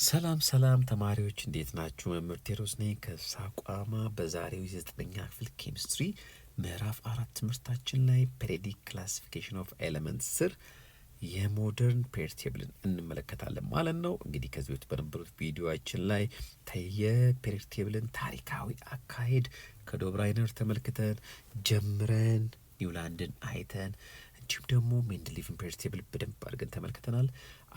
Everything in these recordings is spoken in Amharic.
ሰላም ተማሪዎች እንዴት ናችሁ? መምህር ቴዎድሮስ ነኝ ከሳቋማ። በዛሬው የዘጠነኛ ክፍል ኬሚስትሪ ምዕራፍ 4 ትምህርታችን ላይ ፔሪዮዲክ ክላሲፊኬሽን ኦፍ ኤሌመንትስ ስር የሞደርን ፔሪዮድ ቴብልን እንመለከታለን ማለት ነው። እንግዲህ ከዚህ በፊት በነበሩት ቪዲዮአችን ላይ የፔሪዮድ ቴብልን ታሪካዊ አካሄድ ከዶብራይነር ተመልክተን ጀምረን ኒውላንድን አይተን እንዲሁም ደግሞ ሜንድሊቭን ፔሪዮድ ቴብል በደንብ አድርገን ተመልክተናል።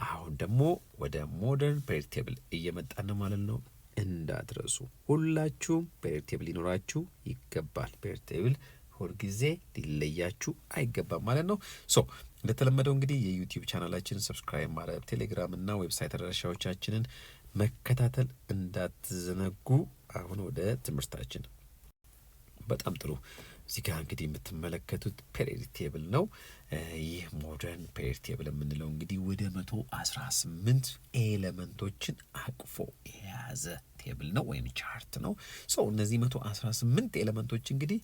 አሁን ደግሞ ወደ ሞደርን ፔሪዮድ ቴብል እየመጣን ነው ማለት ነው። እንዳትረሱ ሁላችሁም ፔሪዮድ ቴብል ሊኖራችሁ ይገባል። ፔሪዮድ ቴብል ሁልጊዜ ሊለያችሁ አይገባም ማለት ነው። እንደተለመደው እንግዲህ የዩቲዩብ ቻናላችንን ሰብስክራይብ ማድረግ፣ ቴሌግራም እና ዌብሳይት አድራሻዎቻችንን መከታተል እንዳትዘነጉ። አሁን ወደ ትምህርታችን። በጣም ጥሩ። እዚህ ጋር እንግዲህ የምትመለከቱት ፔሪዮድ ቴብል ነው። ይህ ሞደርን ፔሪዮድ ቴብል የምንለው እንግዲህ ወደ 118 ኤሌመንቶችን አቅፎ የያዘ ቴብል ነው ወይም ቻርት ነው። እነዚህ 118 ኤሌመንቶች እንግዲህ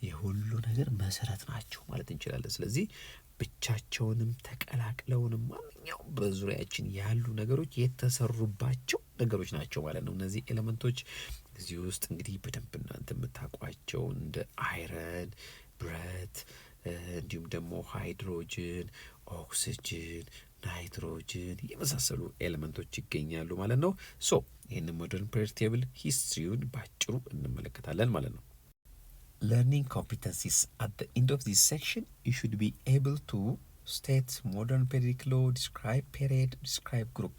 የሁሉ ነገር መሰረት ናቸው ማለት እንችላለን። ስለዚህ ብቻቸውንም ተቀላቅለውንም ማንኛውም በዙሪያችን ያሉ ነገሮች የተሰሩባቸው ነገሮች ናቸው ማለት ነው። እነዚህ ኤሌመንቶች እዚህ ውስጥ እንግዲህ በደንብ እናንተ የምታውቋቸው እንደ አይረን፣ ብረት እንዲሁም ደግሞ ሃይድሮጅን፣ ኦክሲጅን፣ ናይትሮጅን የመሳሰሉ ኤሌመንቶች ይገኛሉ ማለት ነው። ይህንን ሞደርን ፔሪዮድ ቴብል ሂስትሪውን ባጭሩ እንመለከታለን ማለት ነው። Learning competencies. At the end of this section, you should be able to state modern periodic law, describe period, describe group.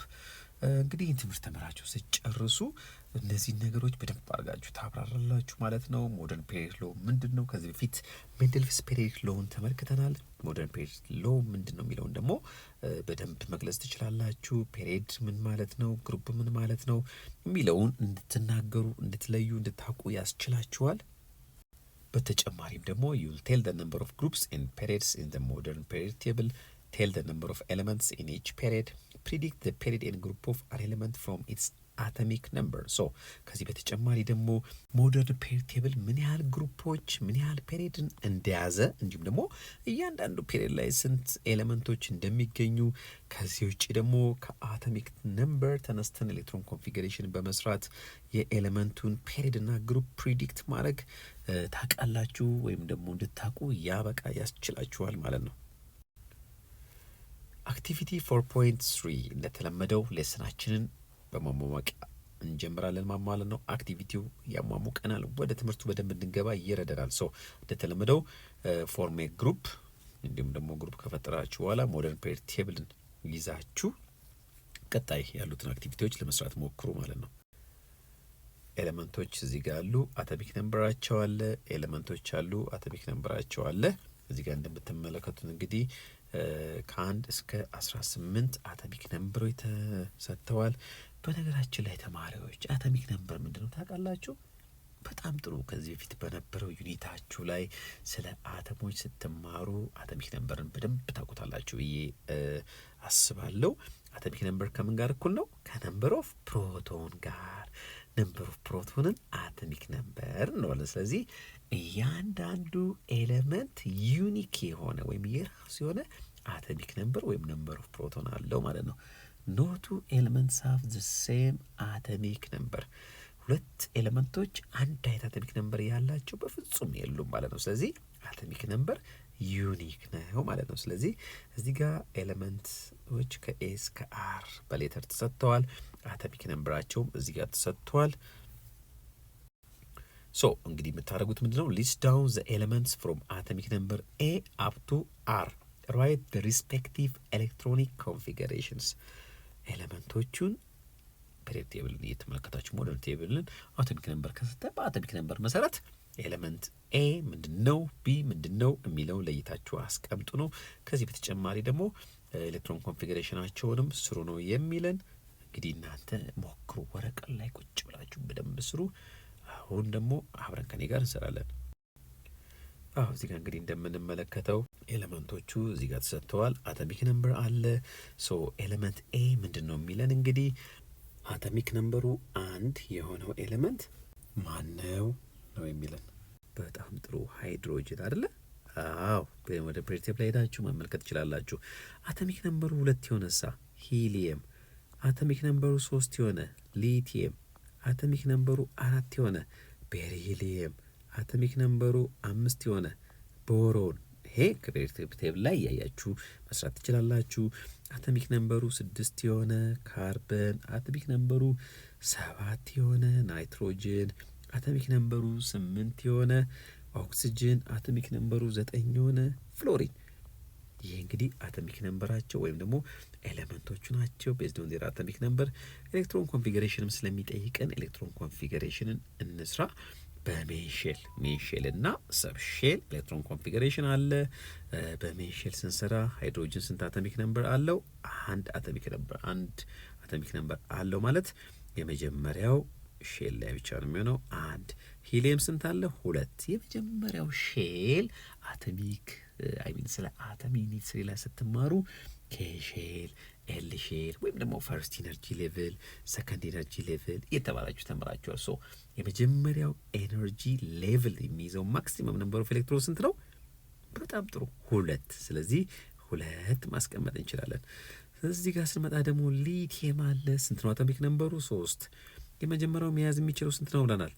እንግዲህ ትምህርት ተምራችሁ ስጨርሱ እነዚህ ነገሮች በደንብ አድርጋችሁ ታብራራላችሁ ማለት ነው። ሞደርን ፔሪዮድ ሎ ምንድን ነው? ከዚህ በፊት ሜንደልስ ፔሪዮድ ሎውን ተመልክተናል። ሞደርን ፔሪዮድ ሎ ምንድን ነው የሚለውን ደግሞ በደንብ መግለጽ ትችላላችሁ። ፔሪዮድ ምን ማለት ነው፣ ግሩፕ ምን ማለት ነው የሚለውን እንድትናገሩ፣ እንድትለዩ፣ እንድታውቁ ያስችላችኋል። በተጨማሪም ደግሞ you'll tell the number of groups and periods in the modern period table, tell the number of elements in each period, predict the period and group of an element from its atomic number. ከዚህ በተጨማሪ ደግሞ ሞደርን ፔሪዮድ ቴብል ምን ያህል ግሩፖች ምን ያህል ፔሪዮድን እንደያዘ እንዲሁም ደግሞ እያንዳንዱ ፔሪዮድ ላይ ስንት ኤሌመንቶች እንደሚገኙ ከዚህ ውጭ ደግሞ ከአቶሚክ ነምበር ተነስተን ኤሌክትሮን ኮንፊግሬሽን በመስራት የኤሌመንቱን ፔሪዮድ እና ግሩፕ ፕሪዲክት ማድረግ ታውቃላችሁ ወይም ደግሞ እንድታውቁ ያስችላችኋል ማለት ነው። አክቲቪቲ 4.3 እንደተለመደው ሌሰናችንን በማሟሟቅ እንጀምራለን ማለት ነው። አክቲቪቲው ያሟሙቀናል፣ ወደ ትምህርቱ በደንብ እንድንገባ ይረዳናል። እንደተለመደው ፎርም ኤ ግሩፕ፣ እንዲሁም ደግሞ ግሩፕ ከፈጠራችሁ በኋላ ሞደርን ፔሪዮድ ቴብልን ይዛችሁ ቀጣይ ያሉትን አክቲቪቲዎች ለመስራት ሞክሩ ማለት ነው። ኤሌመንቶች እዚህ ጋር አሉ፣ አቶሚክ ነምበራቸው አለ። ኤሌመንቶች አሉ፣ አቶሚክ ነምበራቸው አለ። እዚህ ጋር እንደምትመለከቱት እንግዲህ ከ1 እስከ 18 አቶሚክ ነምበሮች ተሰጥተዋል። በነገራችን ላይ ተማሪዎች አቶሚክ ነምበር ምንድነው ታውቃላችሁ? በጣም ጥሩ። ከዚህ በፊት በነበረው ዩኒታችሁ ላይ ስለ አተሞች ስትማሩ አቶሚክ ነምበርን በደንብ ታውቁታላችሁ ብዬ አስባለሁ። አቶሚክ ነምበር ከምን ጋር እኩል ነው? ከነምበር ኦፍ ፕሮቶን ጋር። ነምበር ኦፍ ፕሮቶንን አቶሚክ ነምበር እንለዋለን። ስለዚህ እያንዳንዱ ኤሌመንት ዩኒክ የሆነ ወይም የራሱ የሆነ አቶሚክ ነምበር ወይም ነምበር ኦፍ ፕሮቶን አለው ማለት ነው። ኖ ቱ ኤሌመንትስ ሃቭ ዘ ሴም አቶሚክ ነምበር። ሁለት ኤሌመንቶች አንድ አይነት አቶሚክ ነምበር ያላቸው በፍጹም የሉም ማለት ነው። ስለዚህ አቶሚክ ነምበር ዩኒክ ነው ማለት ነው። ስለዚህ እዚህ ጋር ኤሌመንቶች ከኤ እስከ አር በሌተር ተሰጥተዋል። አቶሚክ ነምበራቸውም እዚህ ጋር ተሰጥተዋል። እንግዲህ የምታደርጉት ምንድነው? ሊስት ዳውን ዘ ኤሌመንትስ ፍሮም አቶሚክ ነምበር ኤ አፕ ቱ አር፣ ራይት ዘ ሪስፔክቲቭ ኤሌክትሮኒክ ኮንፊገሬሽንስ። ኤሌመንቶቹን ፔሪዮድ ቴብልን እየተመለከታችሁ ሞደርን ቴብልን አቶሚክ ነምበር ከሰጠ በአቶሚክ ነምበር መሰረት ኤሌመንት ኤ ምንድነው፣ ቢ ምንድነው የሚለው ለይታችሁ አስቀምጡ ነው። ከዚህ በተጨማሪ ደግሞ ኤሌክትሮን ኮንፊግሬሽናቸውንም ስሩ ነው የሚለን። እንግዲህ እናንተ ሞክሩ፣ ወረቀት ላይ ቁጭ ብላችሁ በደንብ ስሩ። አሁን ደግሞ አብረን ከኔ ጋር እንሰራለን። እዚህ ጋር እንግዲህ እንደምንመለከተው ኤሌመንቶቹ እዚህ ጋር ተሰጥተዋል። አቶሚክ ነምበር አለ። ኤሌመንት ኤ ምንድነው የሚለን? እንግዲህ አቶሚክ ነምበሩ አንድ የሆነው ኤሌመንት ማነው ነው የሚለን። በጣም ጥሩ፣ ሃይድሮጅን አይደለ? ወደ ፔሪዮድ ቴብል ላይ ሄዳችሁ መመልከት ትችላላችሁ። አቶሚክ ነምበሩ 2 የሆነሳ ሂሊየም አቶሚክ ነምበሩ 3 የሆነ ሊቲየም፣ አቶሚክ ነምበሩ 4 የሆነ ቤሪሊየም፣ አቶሚክ ነምበሩ 5 የሆነ ቦሮን። ይሄ ክሬዲት ቴብል ላይ እያያችሁ መስራት ትችላላችሁ። አቶሚክ ነምበሩ 6 የሆነ ካርበን፣ አቶሚክ ነምበሩ 7 የሆነ ናይትሮጅን፣ አቶሚክ ነምበሩ 8 የሆነ ኦክሲጅን፣ አቶሚክ ነምበሩ 9 የሆነ ፍሎሪን። ይሄ እንግዲህ አቶሚክ ነምበራቸው ወይም ደግሞ ኤሌመንቶቹ ናቸው። ቤዝድ ኦን ዜር አቶሚክ ነምበር ኤሌክትሮን ኮንፊገሬሽንም ስለሚጠይቀን ኤሌክትሮን ኮንፊገሬሽንን እንስራ። በሜንሼል ሜንሼል እና ሰብሼል ኤሌክትሮን ኮንፊገሬሽን አለ። በሜንሼል ስንሰራ ሃይድሮጅን ስንት አቶሚክ ነምበር አለው? አንድ አቶሚክ ነምበር አለው ማለት የመጀመሪያው ሼል ላይ ብቻ ነው የሚሆነው። አንድ ሂሊየም ስንት አለ? 2። የመጀመሪያው ሼል አቶሚክ ስለ አተም ዩኒት 3 ላይ ስትማሩ ኬሼል፣ ኤል ሼል ወይም ደግሞ ፈርስት ኢነርጂ ሌቭል፣ ሰከንድ ኢነርጂ ሌቭል እየተባላችሁ ተምራችኋል። ሶ የመጀመሪያው ኤነርጂ ሌቭል የሚይዘው ማክሲመም ነምበር ኦፍ ኤሌክትሮን ስንት ነው? በጣም ጥሩ 2። ስለዚህ 2 ማስቀመጥ እንችላለን። እዚህ ጋር ስንመጣ ደግሞ ሊቲየም አለ። ስንት ነው አቶሚክ ነምበሩ? 3። የመጀመሪያው መያዝ የሚችለው ስንት ነው ብለናል?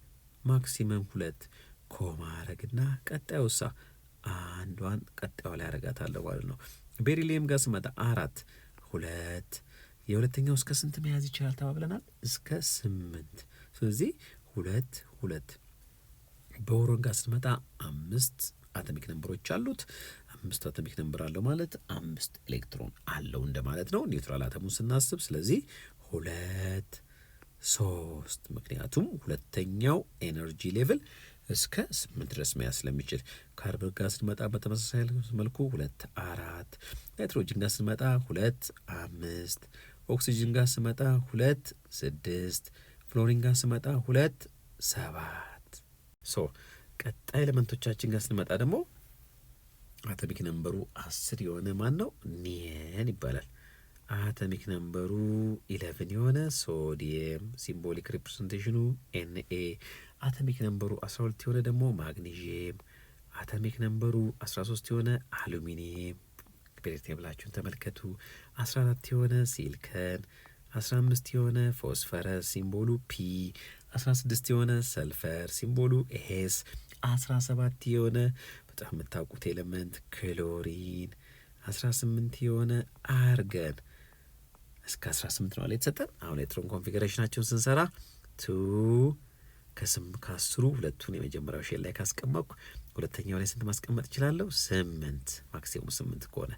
ማክሲመም 2 ኮማ አረግና ቀጣዩሳ አንዷን ቀጣዩ ላይ አረጋታለሁ ማለት ነው። ቤሪሊየም ጋር ስመጣ 4 2። የሁለተኛው እስከ ስንት መያዝ ይችላል ተባብለናል? እስከ 8። ስለዚህ 2 2። ቦሮን ጋር ስንመጣ 5 አቶሚክ ነምበሮች አሉት። 5 አቶሚክ ነምበር አለው ማለት 5 ኤሌክትሮን አለው እንደማለት ነው ኒውትራል አተሙን ስናስብ። ስለዚህ 2 3። ምክንያቱም ሁለተኛው ኤነርጂ ሌቭል እስከ 8 ድረስ መያዝ ስለሚችል። ካርቦን ጋር ስንመጣ በተመሳሳይ መልኩ 2 4። ናይትሮጅን ጋር ስንመጣ 2 5። ኦክሲጅን ጋር ስንመጣ 2 6። ፍሎሪን ጋር ስንመጣ 2 7። ሶ ቀጣይ ኤሌመንቶቻችን ጋር ስንመጣ ደግሞ አቶሚክ ነምበሩ 10 የሆነ ማን ነው? ኒየን ይባላል። አቶሚክ ነምበሩ 11 የሆነ ሶዲየም፣ ሲምቦሊክ ሪፕሬዘንቴሽኑ ኤንኤ። አቶሚክ ነምበሩ 12 የሆነ ደግሞ ማግኒዥየም። አቶሚክ ነምበሩ 13 የሆነ አሉሚኒየም። ቴብላችሁን ተመልከቱ። 14 የሆነ ሲልከን፣ 15 የሆነ ፎስፈረስ ሲምቦሉ ፒ፣ 16 የሆነ ሰልፈር ሲምቦሉ ኤስ፣ 17 የሆነ በጣም የምታውቁት ኤሌመንት ክሎሪን፣ 18 የሆነ አርገን። እስከ 18 ነው የተሰጠን። አሁን ኤሌክትሮን ኮንፊገሬሽናቸውን ስንሰራ ከ10 ሁለቱን የመጀመሪያው ሼል ላይ ካስቀመጥኩ ሁለተኛው ላይ ስንት ማስቀመጥ እችላለሁ? 8 ማክሲሙም 8 ከሆነ።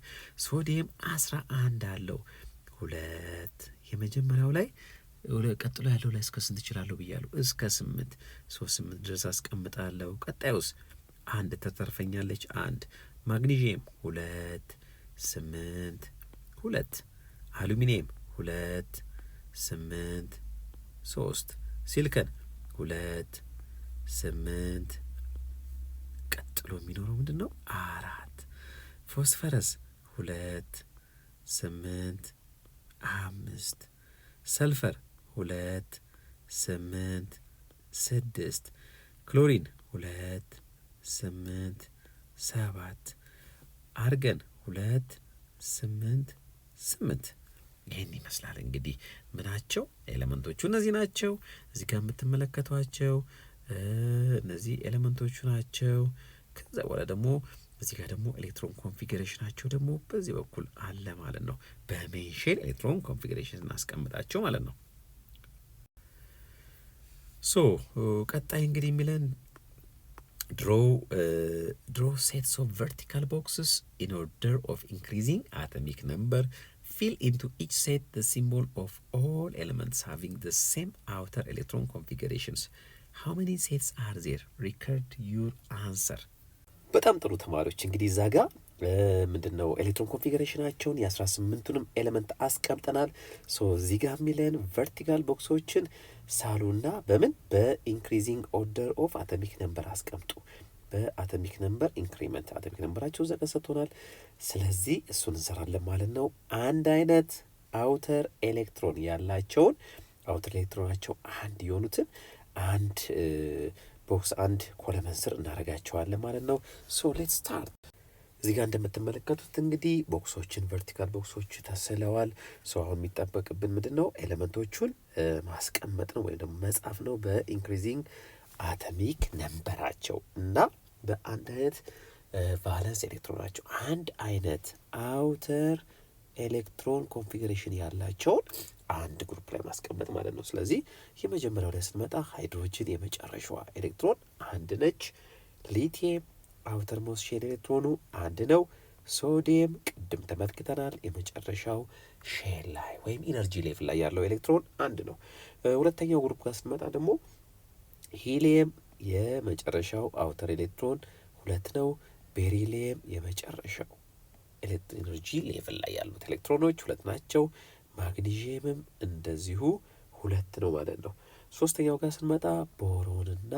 ሶዲየም 11 አለው 2 የመጀመሪያው ላይ ቀጥሎ ያለው ላይ እስከ ስንት እችላለሁ ብያለሁ? እስከ 8 8 ድረስ አስቀምጣለሁ። ቀጣዩስ 1 ተተርፈኛለች 1። ማግኒዥየም 2 8 2። አሉሚኒየም 2 8 3። ሲልከን 2 8። ቀጥሎ የሚኖረው ምንድን ነው? 4። ፎስፈረስ 2 8 5። ሰልፈር 2 8 6። ክሎሪን 2 8 7። አርገን 2 8 8። ይህን ይመስላል እንግዲህ ምናቸው ኤሌመንቶቹ እነዚህ ናቸው። እዚህ ጋር የምትመለከቷቸው እነዚህ ኤሌመንቶቹ ናቸው። ከዛ በኋላ ደግሞ እዚህ ጋር ደግሞ ኤሌክትሮን ኮንፊገሬሽናቸው ደግሞ በዚህ በኩል አለ ማለት ነው። በሜንሼል ኤሌክትሮን ኮንፊገሬሽን እናስቀምጣቸው ማለት ነው። ሶ ቀጣይ እንግዲህ የሚለን draw sets of vertical boxes in order of increasing atomic number. Fill into each set the symbol of all elements having the same outer electron configurations. How many sets are there? Record your answer. በጣም ጥሩ ተማሪዎች እንግዲህ እዛ ጋር ምንድነው ኤሌክትሮን ኮንፊገሬሽናቸውን የ18ቱንም ኤሌመንት አስቀምጠናል። ሶ እዚህ ጋር የሚለን ቨርቲካል ቦክሶችን ሳሉና በምን በኢንክሪዚንግ ኦርደር ኦፍ አቶሚክ ነምበር አስቀምጡ። በአቶሚክ ነምበር ኢንክሪመንት አቶሚክ ነምበራቸው እዛ ጋር ሰጥቶናል። ስለዚህ እሱን እንሰራለን ማለት ነው። አንድ አይነት አውተር ኤሌክትሮን ያላቸውን አውተር ኤሌክትሮናቸው አንድ የሆኑትን አንድ ቦክስ አንድ ኮለመን ስር እናደርጋቸዋለን ማለት ነው። ሶ ሌትስ ስታርት። እዚህ ጋር እንደምትመለከቱት እንግዲህ ቦክሶችን ቨርቲካል ቦክሶች ተስለዋል። ሰው አሁን የሚጠበቅብን ምንድን ነው? ኤሌመንቶቹን ማስቀመጥ ነው ወይም ደግሞ መጻፍ ነው በኢንክሪዚንግ አተሚክ ነምበራቸው እና በአንድ አይነት ቫለንስ ኤሌክትሮናቸው አንድ አይነት አውተር ኤሌክትሮን ኮንፊግሬሽን ያላቸውን አንድ ግሩፕ ላይ ማስቀመጥ ማለት ነው። ስለዚህ የመጀመሪያው ላይ ስንመጣ ሃይድሮጅን የመጨረሻዋ ኤሌክትሮን አንድ ነች። ሊቲየም አውተር ሞስት ሼል ኤሌክትሮኑ አንድ ነው። ሶዲየም ቅድም ተመልክተናል፣ የመጨረሻው ሼል ላይ ወይም ኢነርጂ ሌቭል ላይ ያለው ኤሌክትሮን አንድ ነው። ሁለተኛው ግሩፕ ጋር ስንመጣ ደግሞ ሂሊየም የመጨረሻው አውተር ኤሌክትሮን ሁለት ነው። ቤሪሊየም የመጨረሻው ኤነርጂ ሌቭል ላይ ያሉት ኤሌክትሮኖች ሁለት ናቸው። ማግኒዥየምም እንደዚሁ ሁለት ነው ማለት ነው። ሶስተኛው ጋር ስንመጣ ቦሮንና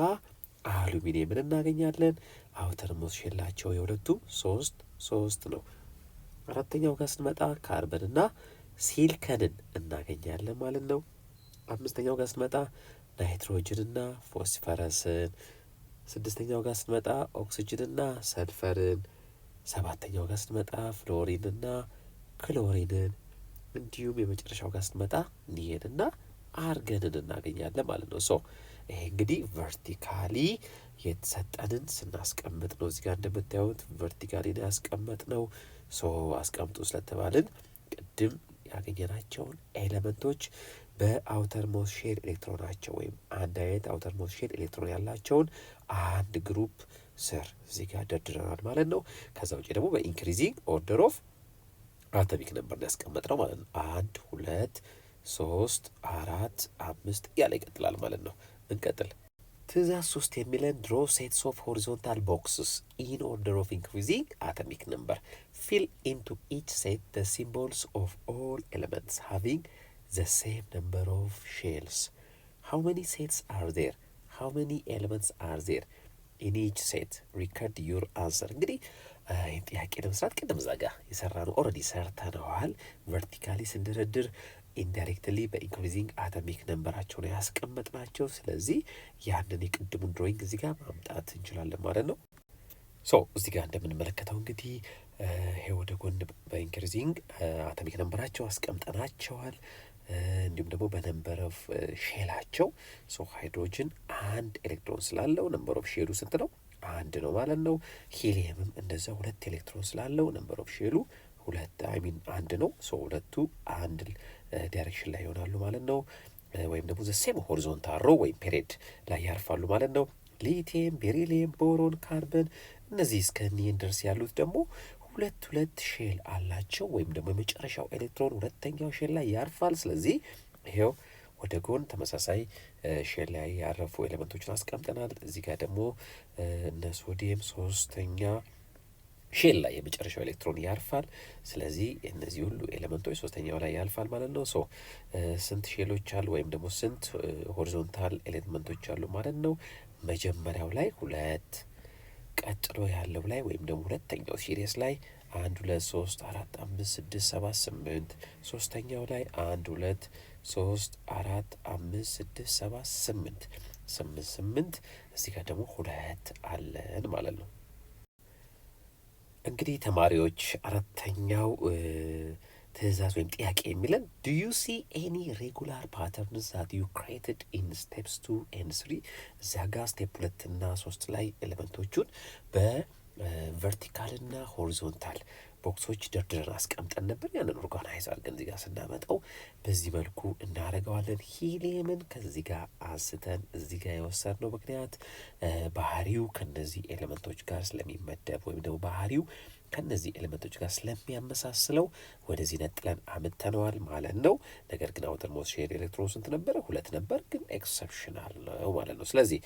አሉሚኒየምን እናገኛለን። አውተር ሞስት ሼላቸው የሁለቱም ሶስት ነው። አራተኛው ጋር ስንመጣ ካርበንና ሲሊከንን እናገኛለን ማለት ነው። አምስተኛው ጋር ስንመጣ ናይትሮጅንና ፎስፈረስን፣ ስድስተኛው ጋር ስንመጣ ኦክሲጅንና ሰልፈርን፣ ሰባተኛው ጋር ስንመጣ ፍሎሪንና ክሎሪንን እንዲሁም የመጨረሻው ጋር ስንመጣ ኒየንና አርገንን እናገኛለን ማለት ነው። ሶ ይሄ እንግዲህ ቨርቲካሊ የተሰጠንን ስናስቀምጥ ነው። እዚህ ጋር እንደምታዩት ቨርቲካሊ ነው ያስቀመጥ ነው። ሶ አስቀምጡ ስለተባልን ቅድም ያገኘናቸውን ኤሌመንቶች በአውተር ሞስት ሼል ኤሌክትሮናቸው ወይም አንድ አይነት አውተር ሞስት ሼል ኤሌክትሮን ያላቸውን አንድ ግሩፕ ስር እዚህ ጋር ደርድረናል ማለት ነው። ከዛ ውጭ ደግሞ በኢንክሪዚንግ ኦርደር ኦፍ አቶሚክ ነምበር ያስቀመጥ ነው ማለት ነው። 1 2 3 4 5 እያለ ይቀጥላል ማለት ነው። እንቀጥል። ትእዛዝ 3 የሚለን ድሮ ሴትስ ኦፍ ሆሪዞንታል ቦክስስ ኢን ኦርደር ኦፍ ኢንክሪዚንግ አቶሚክ ነምበር ፊል ኢንቱ ኢች ሴት ደ ሲምቦልስ ኦፍ ኦል ኤሌመንትስ ሃቪንግ the same number of shells. How many sets are there? How many elements are there in each set? Record your answer. እንግዲህ ይህን ጥያቄ ለመስራት ቅድም እዛ ጋር የሰራ ነው ኦልሬዲ ሰርተነዋል። ቨርቲካሊ ስንደረድር ኢንዳይሬክትሊ በኢንክሪዚንግ አቶሚክ ነምበራቸው ነው ያስቀመጥናቸው። ስለዚህ ያንን የቅድሙን ድሮይንግ እዚህ ጋር ማምጣት እንችላለን ማለት ነው። ሶ እዚህ ጋር እንደምንመለከተው እንግዲህ ይሄ ወደ ጎን በኢንክሪዚንግ አቶሚክ ነምበራቸው አስቀምጠናቸዋል። እንዲሁም ደግሞ በነምበር ኦፍ ሼላቸው ሃይድሮጅን አንድ ኤሌክትሮን ስላለው ነምበር ኦፍ ሼሉ ስንት ነው? አንድ ነው ማለት ነው። ሂሊየምም እንደዛ ሁለት ኤሌክትሮን ስላለው ነምበር ኦፍ ሼሉ አንድ ነው። ሁለቱ አንድ ዳይሬክሽን ላይ ይሆናሉ ማለት ነው። ወይም ደግሞ ዘሴም ሆሪዞንታል ሮ ወይም ፔሪድ ላይ ያርፋሉ ማለት ነው። ሊቲየም፣ ቤሪሊየም፣ ቦሮን፣ ካርበን እነዚህ እስከ ኒየን ድረስ ያሉት ደግሞ ሁለት ሼል አላቸው። ወይም ደግሞ የመጨረሻው ኤሌክትሮን ሁለተኛው ሼል ላይ ያርፋል። ስለዚህ ይሄው ወደ ጎን ተመሳሳይ ሼል ላይ ያረፉ ኤሌመንቶችን አስቀምጠናል። እዚህ ጋር ደግሞ እነ ሶዲየም ሶስተኛ ሼል ላይ የመጨረሻው ኤሌክትሮን ያርፋል። ስለዚህ እነዚህ ሁሉ ኤሌመንቶች ሶስተኛው ላይ ያልፋል ማለት ነው። ስንት ሼሎች አሉ ወይም ደግሞ ስንት ሆሪዞንታል ኤሌመንቶች አሉ ማለት ነው? መጀመሪያው ላይ ሁለት፣ ቀጥሎ ያለው ላይ ወይም ደግሞ ሁለተኛው ሲሪየስ ላይ 1 2 3 4 5 6 7 8፣ ሶስተኛው ላይ 1 2 3 4 5 6 7 8 እዚህ ጋር ደግሞ ሁለት አለን ማለት ነው። እንግዲህ ተማሪዎች አራተኛው ትእዛዝ ወይም ጥያቄ የሚለን do you see any regular patterns that you created in steps 2 and 3? እዚያ ጋር ስቴፕ 2 እና 3 ላይ ኤሌመንቶቹን በቨርቲካል እና ሆሪዞንታል ቦክሶች ደርድረን አስቀምጠን ነበር። ያንን ኦርጋናይዝ አድርገን እዚህ ጋር ስናመጣው በዚህ መልኩ እናደርገዋለን። ሂሊየምን ከዚህ ጋር አንስተን እዚህ ጋር የወሰድነው ምክንያት ባህሪው ከነዚህ ኤሌመንቶች ጋር ስለሚመደብ ወይም ደግሞ ባህሪው ከነዚህ ኤሌመንቶች ጋር ስለሚያመሳስለው ወደዚህ ነጥለን አምጥተነዋል ማለት ነው። ነገር ግን አውተር ሞስት ሼል ኤሌክትሮን ስንት ነበረ? 2 ነበር፣ ግን ኤክሰፕሽናል ነው ማለት ነው። ስለዚህ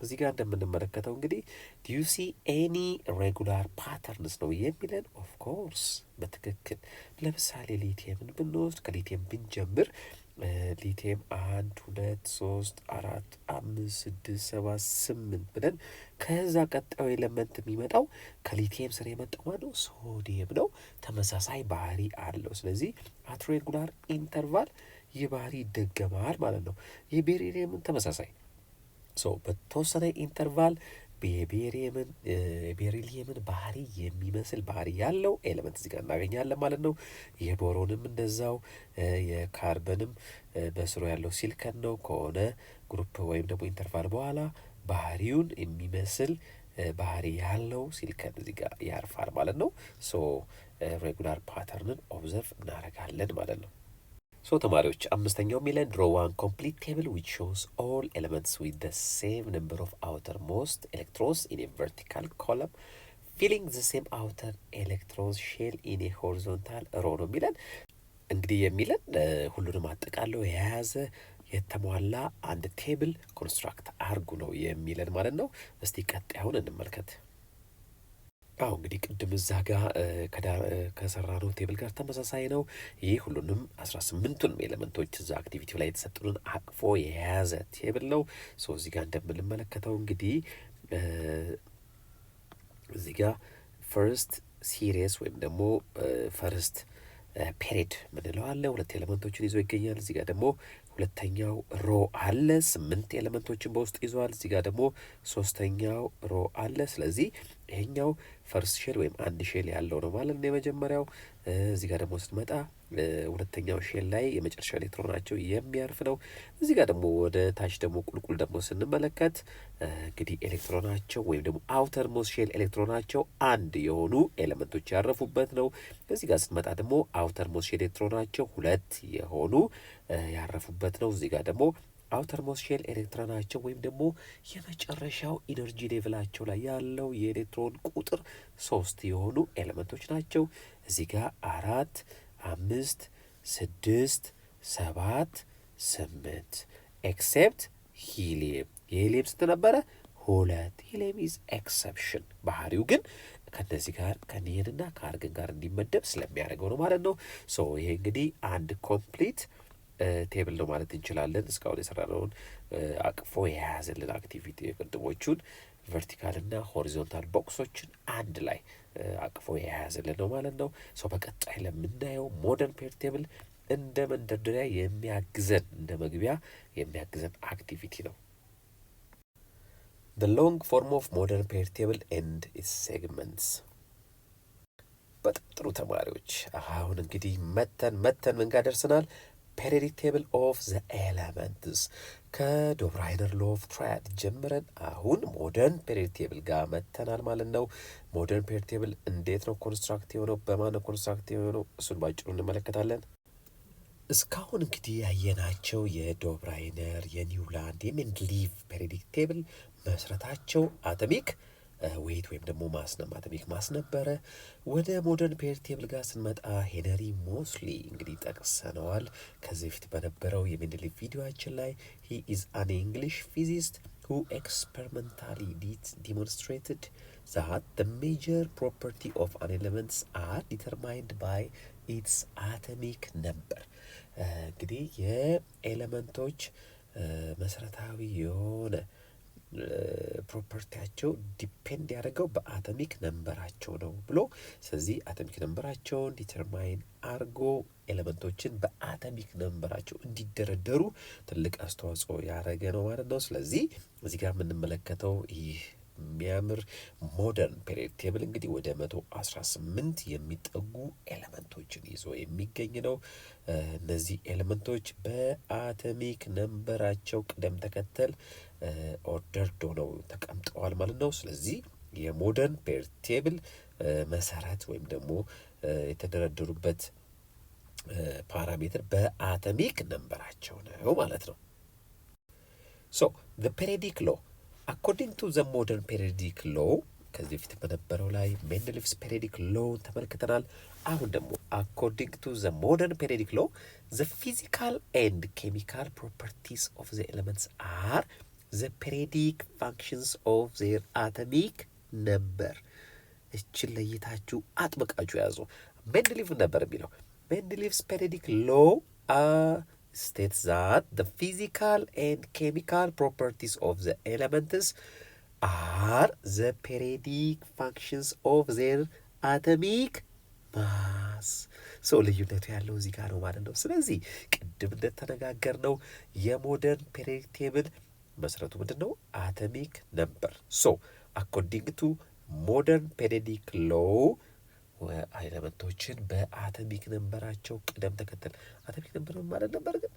እዚህ ጋር እንደምንመለከተው እንግዲህ do you see any regular patterns ነው የሚለን። ኦፍ ኮርስ በትክክል ለምሳሌ ሊቲየምን ብንወስድ ከሊቲየም ብንጀምር ሊቲየም 1 2 3 4 5 6 7 8 ብለን ከዛ ቀጣዩ ኤሌመንት የሚመጣው ከሊቲየም ስር የመጣው ማለት ሶዲየም ነው። ተመሳሳይ ባህሪ አለው። ስለዚህ አት ሬጉላር ኢንተርቫል ይህ ባህሪ ይደገማል ማለት ነው። የቤሪሊየምን ተመሳሳይ በተወሰነ ኢንተርቫል የቤሪሊየምን ባህሪ የሚመስል ባህሪ ያለው ኤሌመንት እዚህ ጋር እናገኛለን ማለት ነው። የቦሮንም እንደዛው፣ የካርበንም በስሩ ያለው ሲሊከን ነው ከሆነ ግሩፕ ወይም ደግሞ ኢንተርቫል በኋላ ባህሪውን የሚመስል ባህሪ ያለው ሲሊከን እዚህ ጋር ያርፋል ማለት ነው። ሶ ሬጉላር ፓተርንን ኦብዘርቭ እናደርጋለን ማለት ነው። ሶ ተማሪዎች አምስተኛው ሚለን ድሮ ዋን ኮምፕሊት ቴብል ዊች ሾውስ ኦል ኤሌመንትስ ዊዝ ዘ ሴም ነምበር ኦፍ አውተር ሞስት ኤሌክትሮንስ ኢን ኤ ቨርቲካል ኮለም ፊሊንግ ዘ ሴም አውተር ኤሌክትሮንስ ሼል ኢን ኤ ሆሪዞንታል ሮ ነው የሚለን። እንግዲህ የሚለን ሁሉንም አጠቃለው የያዘ የተሟላ አንድ ቴብል ኮንስትራክት አርጉ ነው የሚለን ማለት ነው። እስቲ ቀጣዩን እንመልከት። አሁ እንግዲህ ቅድም እዛ ጋር ከሰራነው ቴብል ጋር ተመሳሳይ ነው። ይህ ሁሉንም 18ቱንም ኤሌመንቶች እዛ አክቲቪቲው ላይ የተሰጡንን አቅፎ የያዘ ቴብል ነው። ሶ እዚህ ጋር እንደምንመለከተው እንግዲህ እዚህ ጋር ፈርስት ሲሪየስ ወይም ደግሞ ፈርስት ፔሪድ ምንለው አለ። 2 ኤሌመንቶችን ይዞ ይገኛል። እዚህ ጋር ደግሞ ሁለተኛው ሮ አለ 8 ኤሌመንቶችን በውስጥ ይዟል። እዚህ ጋር ደግሞ 3ኛው ሮ አለ። ስለዚህ ይሄኛው ፈርስት ሼል ወይም አንድ ሼል ያለው ነው ማለት ነው የመጀመሪያው። እዚህ ጋር ደግሞ ስትመጣ ሁለተኛው ሼል ላይ የመጨረሻ ኤሌክትሮናቸው የሚያርፍ ነው። እዚህ ጋር ደግሞ ወደ ታች ደግሞ ቁልቁል ደግሞ ስንመለከት እንግዲህ ኤሌክትሮናቸው ወይም ደግሞ አውተር ሞስት ሼል ኤሌክትሮናቸው አንድ የሆኑ ኤሌመንቶች ያረፉበት ነው። እዚህ ጋር ስትመጣ ደግሞ አውተር ሞስት ሼል ኤሌክትሮናቸው 2 የሆኑ ያረፉበት ነው። እዚህ ጋር ደግሞ አውተር ሞስት ሼል ኤሌክትሮናቸው ወይም ደግሞ የመጨረሻው ኢነርጂ ሌቭላቸው ላይ ያለው የኤሌክትሮን ቁጥር 3 የሆኑ ኤሌመንቶች ናቸው። እዚህ ጋር 4 5 6 7 8 ኤክሴፕት ሂሊየም። የሂሊየም ስንት ነበረ? 2። ሂሊየም ኢዝ ኤክሰፕሽን። ባህሪው ግን ከነዚህ ጋር ከኒየንና ከአርገን ጋር እንዲመደብ ስለሚያደርገው ነው ማለት ነው። ሶ ይሄ እንግዲህ አንድ ኮምፕሊት ቴብል ነው ማለት እንችላለን። እስካሁን የሰራነውን አቅፎ የያዘልን አክቲቪቲ የቅድሞቹን ቨርቲካልና ሆሪዞንታል ቦክሶችን አንድ ላይ አቅፎ የያዘልን ነው ማለት ነው። ሰው በቀጣይ ለምናየው ሞደርን ፔር ቴብል እንደ መንደርደሪያ የሚያግዘን እንደ መግቢያ የሚያግዘን አክቲቪቲ ነው። The long form of modern pair table and its segments። በጣም ጥሩ ተማሪዎች፣ አሁን እንግዲህ መተን ምን ጋር ደርሰናል? ፔሪዮዲክ ቴብል ኦፍ ዘ ኤለመንትስ ከዶብራይነር ሎ ኦፍ ትራያድ ጀምረን አሁን ሞደርን ፔሪዮዲክ ቴብል ጋር መተናል ማለት ነው። ሞደርን ፔሪዮዲክ ቴብል እንዴት ነው ኮንስትራክት የሆነው? በማን ነው ኮንስትራክት የሆነው? እሱን ባጭሩ እንመለከታለን። እስካሁን እንግዲህ ያየናቸው የዶብራይነር፣ የኒውላንድ፣ የሜንድሊቭ ፔሪዮዲክ ቴብል መስረታቸው አቶሚክ ዌይት ወይም ደግሞ አቶሚክ ማስ ነበረ። ወደ ሞደርን ፔሪዮዲክ ቴብል ጋር ስንመጣ ሄነሪ ሞስሊ እንግዲህ ጠቅሰነዋል ከዚህ በፊት በነበረው የሜንድሊቭ ቪዲዮችን ላይ። ሂ ኢዝ አን ኢንግሊሽ ፊዚስት who experimentally demonstrated that the major property of an elements are determined by its atomic number። እንግዲህ የኤሌመንቶች መሰረታዊ የሆነ ፕሮፐርቲያቸው ዲፔንድ ያደረገው በአቶሚክ ነምበራቸው ነው ብሎ፣ ስለዚህ አቶሚክ ነምበራቸውን ዲተርማይን አርጎ ኤሌመንቶችን በአቶሚክ ነምበራቸው እንዲደረደሩ ትልቅ አስተዋጽኦ ያደረገ ነው ማለት ነው። ስለዚህ እዚህ ጋር የምንመለከተው ይህ የሚያምር ሞደርን ፔሪዮዲክ ቴብል እንግዲህ ወደ 118 የሚጠጉ ኤሌመንቶችን ይዞ የሚገኝ ነው። እነዚህ ኤሌመንቶች በአቶሚክ ነምበራቸው ቅደም ተከተል ኦርደርድ ሆነው ተቀምጠዋል ማለት ነው። ስለዚህ የሞደርን ፔሪዮዲክ ቴብል መሰረት ወይም ደግሞ የተደረደሩበት ፓራሜትር በአቶሚክ ነምበራቸው ነው ማለት ነው። ሶ the periodic law according to the modern periodic law ከዚህ በፊት በነበረው ላይ ሜንድሊቭስ ፔሪዮዲክ ሎው ተመልክተናል። አሁን ደግሞ according to the modern periodic law the physical and chemical properties of the elements are the periodic functions of their atomic number። እችን ለይታችሁ አጥብቃችሁ ያዙ። ሜንድሊቭ ነበር የሚለው ሜንድሊቭስ ፔሪዮዲክ ሎው states that the physical and chemical properties of the elements are the periodic functions of their atomic mass። ሰው ልዩነቱ ያለው እዚህ ጋር ነው ማለት ነው። ስለዚህ ቅድም እንደተነጋገርነው የሞደርን ፔሪዮዲክ ቴብል መሰረቱ ምንድን ነው? አቶሚክ ነምበር። ሶ አኮርዲንግ ቱ ሞደርን ፔሪዮዲክ ሎው ኤለመንቶችን በአቶሚክ ነምበራቸው ቅደም ተከተል። አቶሚክ ነምበር ማለት ነበር ግን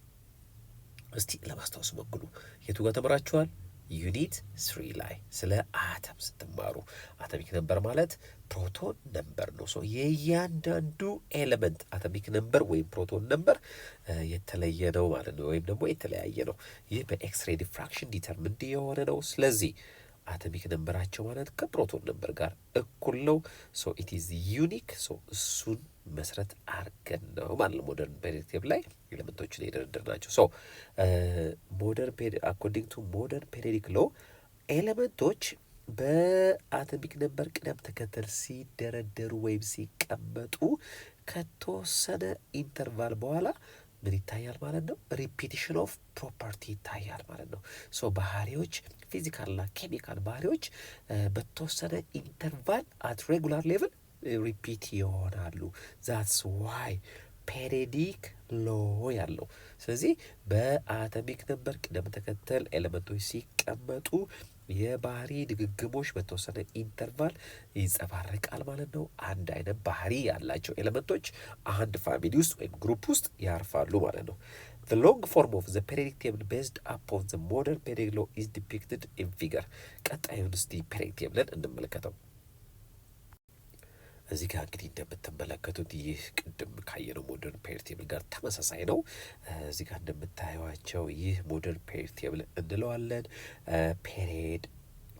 እስቲ ለማስታወስ ሞክሩ። የቱ ጋር ተምራችኋል? ዩኒት 3 ላይ ስለ አተም ስትማሩ አቶሚክ ነምበር ማለት ፕሮቶን ነምበር ነው። ሶ የእያንዳንዱ ኤሌመንት አቶሚክ ነምበር ወይም ፕሮቶን ነምበር የተለየ ነው ማለት ነው፣ ወይም ደግሞ የተለያየ ነው። ይህ በኤክስሬይ ዲፍራክሽን ዲተርሚንድ የሆነ ነው። ስለዚህ አቶሚክ ነምበራቸው ማለት ከፕሮቶን ነምበር ጋር እኩል ነው። ሶ ኢት ኢዝ ዩኒክ። ሶ እሱን መሰረት አድርገን ነው ማለት ነው ሞደርን ፔሪዮዲክ ቴብል ላይ ኤሌመንቶችን የደረደር ናቸው። ሶ አኮርዲንግ ቱ ሞደርን ፔሪዮዲክ ሎው ኤሌመንቶች በአቶሚክ ነምበር ቅደም ተከተል ሲደረደሩ ወይም ሲቀመጡ ከተወሰነ ኢንተርቫል በኋላ ምን ይታያል ማለት ነው? ሪፒቲሽን ኦፍ ፕሮፐርቲ ይታያል ማለት ነው። ሶ ባህሪዎች ፊዚካልና ኬሚካል ባህሪዎች በተወሰነ ኢንተርቫል አት ሬጉላር ሌቭል ሪፒት ይሆናሉ። ዛትስ ዋይ ፔሪዮዲክ ሎው ያለው። ስለዚህ በአቶሚክ ነምበር ቅደም ተከተል ኤሌመንቶች ሲቀመጡ የባህሪ ድግግሞች በተወሰነ ኢንተርቫል ይንጸባረቃል ማለት ነው። አንድ አይነት ባህሪ ያላቸው ኤሌመንቶች አንድ ፋሚሊ ውስጥ ወይም ግሩፕ ውስጥ ያርፋሉ ማለት ነው። The long form of the periodic table based upon the modern periodic law is depicted in figure። ቀጣዩን እስቲ periodic table እንመለከተው። እዚህ ጋር እንግዲህ እንደምትመለከቱት ይህ ቅድም ካየነው ሞደርን ፔሪዮዲክ ቴብል ጋር ተመሳሳይ ነው። እዚህ ጋር እንደምታዩዋቸው ይህ ሞደርን ፔሪዮዲክ ቴብል እንለዋለን። ፔሪድ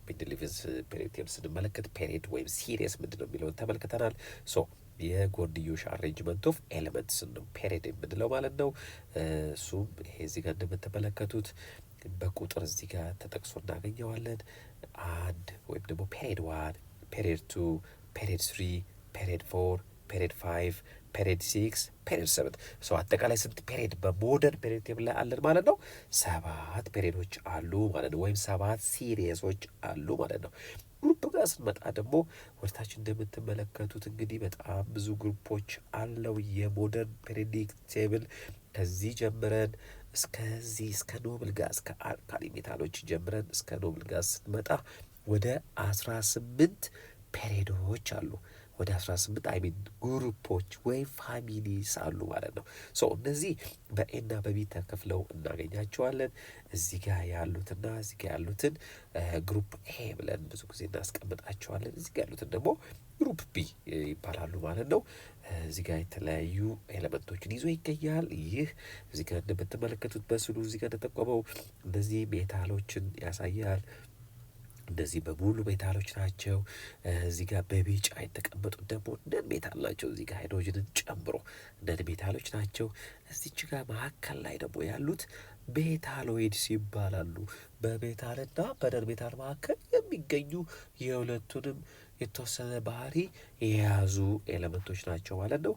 ሚድልቪዝ ፔሪዮዲክ ቴብል ስንመለከት ፔሪድ ወይም ሲሪየስ ምንድን ነው የሚለውን ተመልክተናል። ሶ የጎንዮሽ አሬንጅመንት ኦፍ ኤሌመንትስ ነው ፔሪድ የምንለው ማለት ነው። እሱም ይሄ እዚህ ጋር እንደምትመለከቱት በቁጥር እዚህ ጋር ተጠቅሶ እናገኘዋለን። አንድ ወይም ደግሞ ፔሪድ 1፣ ፔሪድ 2፣ ፔሪድ 3፣ ፔሪድ 4፣ ፔሪድ 5፣ ፔሪድ 6፣ ፔሪድ 7። ሶ አጠቃላይ ስንት ፔሪድ በሞደርን ፔሪዮዲክ ቴብል ላይ አለን ማለት ነው? 7 ፔሪዶች አሉ ማለት ነው፣ ወይም 7 ሲሪየሶች አሉ ማለት ነው። ግሩፕ ጋር ስንመጣ ደግሞ ወደታች እንደምትመለከቱት እንግዲህ በጣም ብዙ ግሩፖች አለው የሞደርን ፔሪዮዲክ ቴብል። ከዚህ ጀምረን እስከዚህ እስከ ኖብል ጋዝ እስከ አልካሊ ሜታሎች ጀምረን እስከ ኖብል ጋዝ ስንመጣ ወደ 18 ፔሪዶች አሉ። ወደ 18 አይሚን ግሩፖች ወይም ፋሚሊስ አሉ ማለት ነው። ሶ እነዚህ በኤና በቢ ተከፍለው እናገኛቸዋለን። እዚህ ጋር ያሉትና እዚህ ጋር ያሉትን ግሩፕ ኤ ብለን ብዙ ጊዜ እናስቀምጣቸዋለን። እዚህ ጋር ያሉትን ደግሞ ግሩፕ ቢ ይባላሉ ማለት ነው። እዚህ ጋር የተለያዩ ኤሌመንቶችን ይዞ ይገኛል። ይህ እዚህ ጋር እንደምትመለከቱት በስሉ እዚህ ጋር እንደጠቆመው እነዚህ ሜታሎችን ያሳያል። እነዚህ በሙሉ ሜታሎች ናቸው። እዚህ ጋር በቢጫ የተቀመጡት ደግሞ ነን ሜታል ናቸው። እዚህ ጋር ሃይድሮጅንን ጨምሮ ነን ሜታሎች ናቸው። እዚች ጋር መካከል ላይ ደግሞ ያሉት ሜታሎይድስ ይባላሉ። በሜታልና በነን ሜታል መካከል የሚገኙ የሁለቱንም የተወሰነ ባህሪ የያዙ ኤሌመንቶች ናቸው ማለት ነው።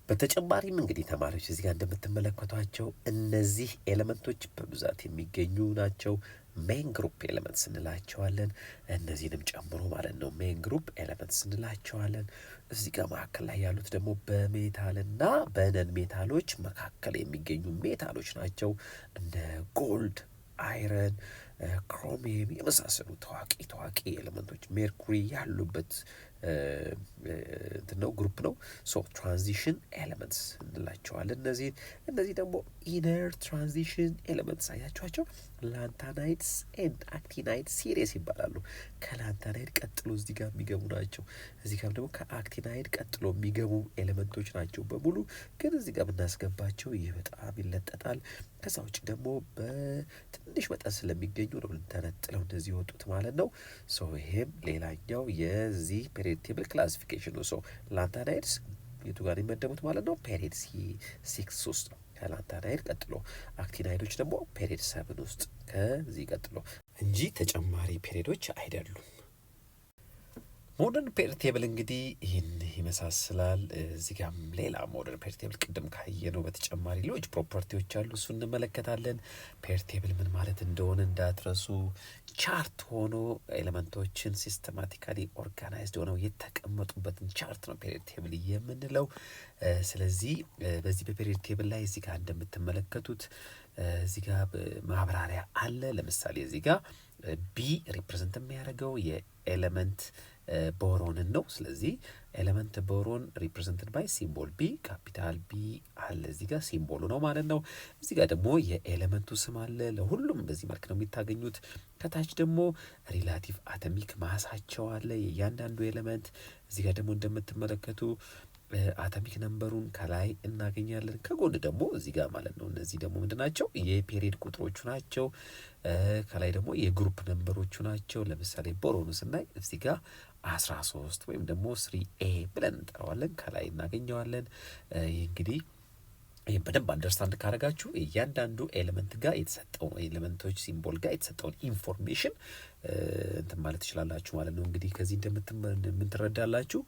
በተጨማሪም እንግዲህ ተማሪዎች እዚህ ጋር እንደምትመለከቷቸው እነዚህ ኤሌመንቶች በብዛት የሚገኙ ናቸው። ሜን ግሩፕ ኤሌመንትስ እንላቸዋለን። እነዚህንም ጨምሮ ማለት ነው ሜን ግሩፕ ኤሌመንትስ እንላቸዋለን። እዚህ ጋር መካከል ላይ ያሉት ደግሞ በሜታልና በነን ሜታሎች መካከል የሚገኙ ሜታሎች ናቸው። እንደ ጎልድ፣ አይረን፣ ክሮሚየም የመሳሰሉ ታዋቂ ኤሌመንቶች ሜርኩሪ ያሉበት ነው ግሩፕ ነው። ሶ ትራንዚሽን ኤሌመንትስ እንላቸዋለን። እነዚህ ደግሞ ኢነር ትራንዚሽን ኤሌመንትስ አያቸዋቸው። ላንታናይድስ ኤንድ አክቲናይድ ሲሪየስ ይባላሉ። ከላንታናይድ ቀጥሎ እዚህ ጋር የሚገቡ ናቸው። እዚህ ጋር ደግሞ ከአክቲናይድ ቀጥሎ የሚገቡ ኤሌመንቶች ናቸው በሙሉ። ግን እዚህ ጋር የምናስገባቸው ይህ በጣም ይለጠጣል። ከዛ ውጭ ደግሞ በትንሽ መጠን ስለሚገኙ ነው ተነጥለው እንደዚህ የወጡት ማለት ነው። ሶ ይሄም ሌላኛው የዚህ ፔሪዮዲክ ቴብል ክላሲፊኬሽን ነው። ሶ ላንታናይድስ የቱ ጋር የሚመደቡት ማለት ነው? ፔሪዮድ 6 ውስጥ ነው ከላንታናይድ ቀጥሎ። አክቲናይዶች ደግሞ ፔሪዮድ 7 ውስጥ ከዚህ ቀጥሎ እንጂ ተጨማሪ ፔሪዮዶች አይደሉም። ሞደርን ፔሪዮዲክ ቴብል እንግዲህ ይህን ይመሳስላል። እዚህ ጋም ሌላ ሞደርን ፔሪዮዲክ ቴብል ቅድም ካየነው በተጨማሪ ሌሎች ፕሮፐርቲዎች አሉ፣ እሱ እንመለከታለን። ፔሪዮዲክ ቴብል ምን ማለት እንደሆነ እንዳትረሱ። ቻርት ሆኖ ኤሌመንቶችን ሲስተማቲካሊ ኦርጋናይዝድ ሆነው የተቀመጡበትን ቻርት ነው ፔሪዮዲክ ቴብል የምንለው። ስለዚህ በዚህ በፔሪዮዲክ ቴብል ላይ እዚህ ጋር እንደምትመለከቱት እዚህ ጋር ማብራሪያ አለ። ለምሳሌ እዚህ ጋር ቢ ሪፕሬዘንት የሚያደርገው የኤሌመንት ቦሮንን ነው። ስለዚህ ኤሌመንት ቦሮን ሪፕሬዘንትድ ባይ ሲምቦል ቢ፣ ካፒታል ቢ አለ እዚህ ጋር ሲምቦሉ ነው ማለት ነው። እዚህ ጋር ደግሞ የኤሌመንቱ ስም አለ። ለሁሉም በዚህ መልክ ነው የሚታገኙት። ከታች ደግሞ ሪላቲቭ አቶሚክ ማሳቸው አለ የእያንዳንዱ ኤሌመንት። እዚህ ጋር ደግሞ እንደምትመለከቱ አቶሚክ ነምበሩን ከላይ እናገኛለን። ከጎን ደግሞ እዚህ ጋር ማለት ነው እነዚህ ደግሞ ምንድን ናቸው? የፔሪድ ቁጥሮቹ ናቸው። ከላይ ደግሞ የግሩፕ ነምበሮቹ ናቸው። ለምሳሌ ቦሮኑ ስናይ እዚህ ጋር 13 ወይም ደግሞ 3A ብለን እንጠራዋለን። ከላይ እናገኘዋለን። ይህ እንግዲህ ይህም በደንብ አንደርስታንድ ካደረጋችሁ እያንዳንዱ ኤሌመንት ጋር የተሰጠው ኤሌመንቶች ሲምቦል ጋር የተሰጠውን ኢንፎርሜሽን እንትን ማለት ትችላላችሁ ማለት ነው። እንግዲህ ከዚህ እንደምትረዳላችሁ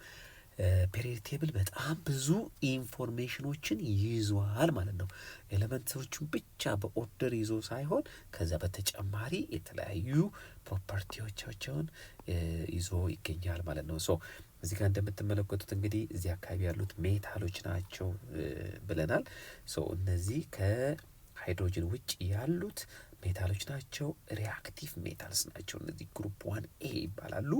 ፔሪዮዲክ ቴብል በጣም ብዙ ኢንፎርሜሽኖችን ይዟል ማለት ነው። ኤሌመንቶቹን ብቻ በኦርደር ይዞ ሳይሆን ከዛ በተጨማሪ የተለያዩ ፕሮፐርቲዎቻቸውን ይዞ ይገኛል ማለት ነው። ሶ እዚህ ጋር እንደምትመለከቱት እንግዲህ እዚህ አካባቢ ያሉት ሜታሎች ናቸው ብለናል። ሶ እነዚህ ከሃይድሮጅን ውጭ ያሉት ሜታሎች ናቸው። ሪአክቲቭ ሜታልስ ናቸው። እነዚህ ግሩፕ 1A ይባላሉ፣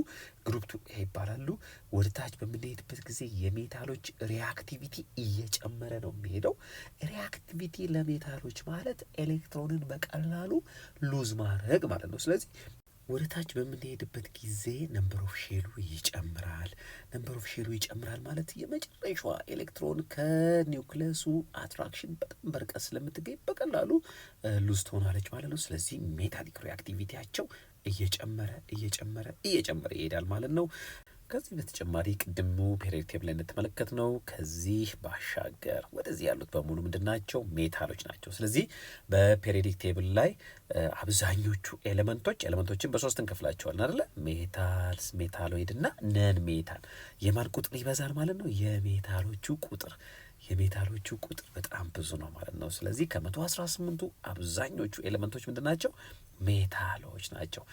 ግሩፕ 2A ይባላሉ። ወደ ታች በምንሄድበት ጊዜ የሜታሎች ሪአክቲቪቲ እየጨመረ ነው የሚሄደው። ሪአክቲቪቲ ለሜታሎች ማለት ኤሌክትሮንን በቀላሉ ሉዝ ማድረግ ማለት ነው። ስለዚህ ወደ ታች በምንሄድበት ጊዜ ነምበር ኦፍ ሼሉ ይጨምራል። ነምበር ኦፍ ሼሉ ይጨምራል ማለት የመጨረሻዋ ኤሌክትሮን ከኒውክለሱ አትራክሽን በጣም በርቀት ስለምትገኝ በቀላሉ ሉዝ ትሆናለች ማለት ነው። ስለዚህ ሜታሊክ ሪአክቲቪቲያቸው እየጨመረ ይሄዳል ማለት ነው። ከዚህ በተጨማሪ ቅድሙ ፔሪዮዲክ ቴብል ላይ እንደተመለከትነው ከዚህ ባሻገር ወደዚህ ያሉት በሙሉ ምንድን ናቸው? ሜታሎች ናቸው። ስለዚህ በፔሪዮዲክ ቴብል ላይ አብዛኞቹ ኤሌመንቶችን በሶስት እንከፍላቸዋለን አይደለ? ሜታልስ፣ ሜታሎይድ እና ነን ሜታል። የማን ቁጥር ይበዛል ማለት ነው? የሜታሎቹ ቁጥር በጣም ብዙ ነው ማለት ነው። ስለዚህ ከ118ቱ አብዛኞቹ ኤሌመንቶች ምንድን ናቸው? ሜታሎች ናቸው።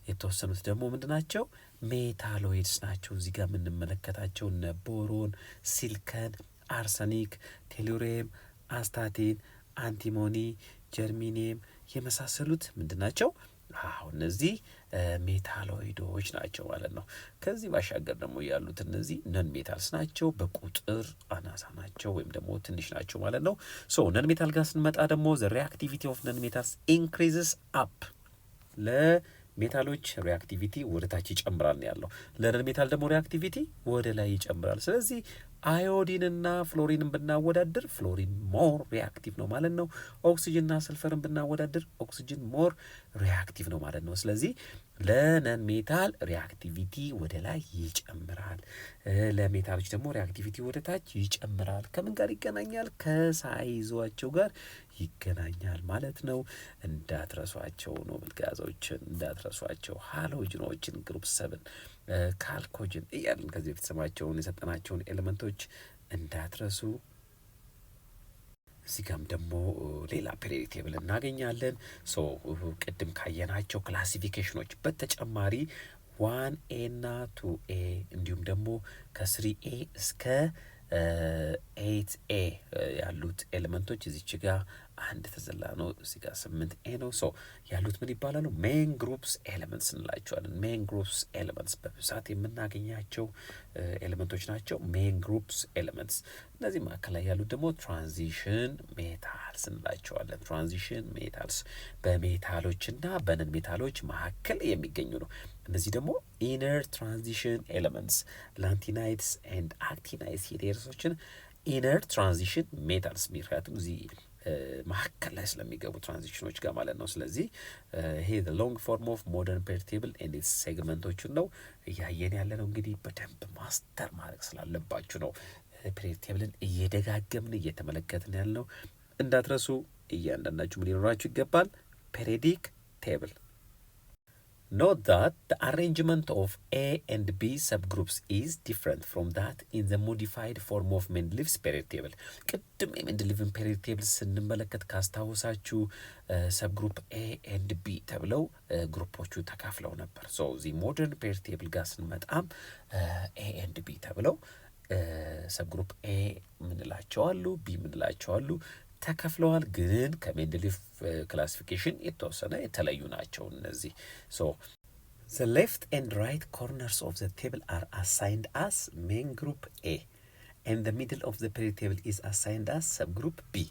የተወሰኑት ደግሞ ምንድን ናቸው? ሜታሎይድስ ናቸው። እዚህ ጋር የምንመለከታቸው እነ ቦሮን፣ ሲልከን፣ አርሰኒክ፣ ቴሉሪየም፣ አስታቲን፣ አንቲሞኒ፣ ጀርሚኒየም የመሳሰሉት ምንድን ናቸው? እነዚህ ሜታሎይዶች ናቸው ማለት ነው። ከዚህ ባሻገር ደግሞ ያሉት እነዚህ ነን ሜታልስ ናቸው። በቁጥር አናሳ ናቸው ወይም ደግሞ ትንሽ ናቸው ማለት ነው። ሶ ነን ሜታል ጋር ስንመጣ ደግሞ ዘ ሪአክቲቪቲ ኦፍ ነን ሜታልስ ኢንክሪዝስ አፕ። ለሜታሎች ሪአክቲቪቲ ወደ ታች ይጨምራል ነው ያለው። ለነን ሜታል ደግሞ ሪአክቲቪቲ ወደ ላይ ይጨምራል። ስለዚህ አዮዲንና ፍሎሪንን ብናወዳድር ፍሎሪን ሞር ሪአክቲቭ ነው ማለት ነው። ኦክሲጅንና ሰልፈርን ብናወዳድር ኦክሲጅን ሞር ሪአክቲቭ ነው ማለት ነው። ስለዚህ ለነን ሜታል ሪአክቲቪቲ ወደ ላይ ይጨምራል፣ ለሜታሎች ደግሞ ሪአክቲቪቲ ወደ ታች ይጨምራል። ከምን ጋር ይገናኛል? ከሳይዟቸው ጋር ይገናኛል ማለት ነው። እንዳትረሷቸው ኖብል ጋዞችን እንዳትረሷቸው፣ ሃሎጅኖችን፣ ግሩፕ 7 ካልኮጅን እያለን ከዚህ በፊት ስማቸውን የሰጠናቸውን ኤሌመንቶች እንዳትረሱ። እዚህ ጋም ደግሞ ሌላ ፔሪዮዲክ ቴብል እናገኛለን። ሶ ቅድም ካየናቸው ክላሲፊኬሽኖች በተጨማሪ 1A እና 2A እንዲሁም ደግሞ ከ3A እስከ 8A ያሉት ኤሌመንቶች እዚች ጋር አንድ ተዘላ ነው። እዚህ ጋር 8A ነው። ሶ ያሉት ምን ይባላሉ? ሜን ግሩፕስ ኤሌመንትስ እንላቸዋለን። ሜን ግሩፕስ ኤሌመንትስ በብዛት የምናገኛቸው ኤሌመንቶች ናቸው። ሜን ግሩፕስ ኤሌመንትስ። እነዚህ መካከል ላይ ያሉት ደግሞ ትራንዚሽን ሜታልስ እንላቸዋለን። ትራንዚሽን ሜታልስ በሜታሎችና በነን ሜታሎች መካከል የሚገኙ ነው። እነዚህ ደግሞ ኢነር ትራንዚሽን ኤሌመንትስ ላንቲናይትስ ኤንድ አክቲናይትስ ሄቴሮሶችን ኢነር ትራንዚሽን ሜታልስ ምክንያቱም እዚህ መካከል ላይ ስለሚገቡ ትራንዚሽኖች ጋር ማለት ነው። ስለዚህ ይሄ ሎንግ ፎርም ኦፍ ሞደርን ፔሪዮዲክ ቴብል ኤንድ ኢትስ ሴግመንቶቹን ነው እያየን ያለ ነው። እንግዲህ በደንብ ማስተር ማድረግ ስላለባችሁ ነው ፔሪዮዲክ ቴብልን እየደጋገምን እየተመለከትን ያልነው። እንዳትረሱ፣ እያንዳንዳችሁ ምን ሊኖራችሁ ይገባል? ፔሪዮዲክ ቴብል። Note that the arrangement of A and B subgroups is different from that in the modified form of Mendeleev's periodic table. ቅድም የሜንድሊቭን ፔሪዮዲክ ቴብል ስንመለከት ካስታወሳችሁ ሰብግሩፕ A and B ተብለው ግሩፖቹ ተካፍለው ነበር። ሶ እዚህ ሞደርን ፔሪዮዲክ ቴብል ጋር ስንመጣም A and B ተብለው ሰብግሩፕ ኤ ምንላቸው አሉ፣ ቢ ምንላቸው አሉ። ተከፍለዋል፣ ግን ከሜንድሊፍ ክላሲፊኬሽን የተወሰነ የተለዩ ናቸው እነዚህ። ሶ the left and right corners of the table are assigned as main group A and the middle of the periodic table is assigned as subgroup B.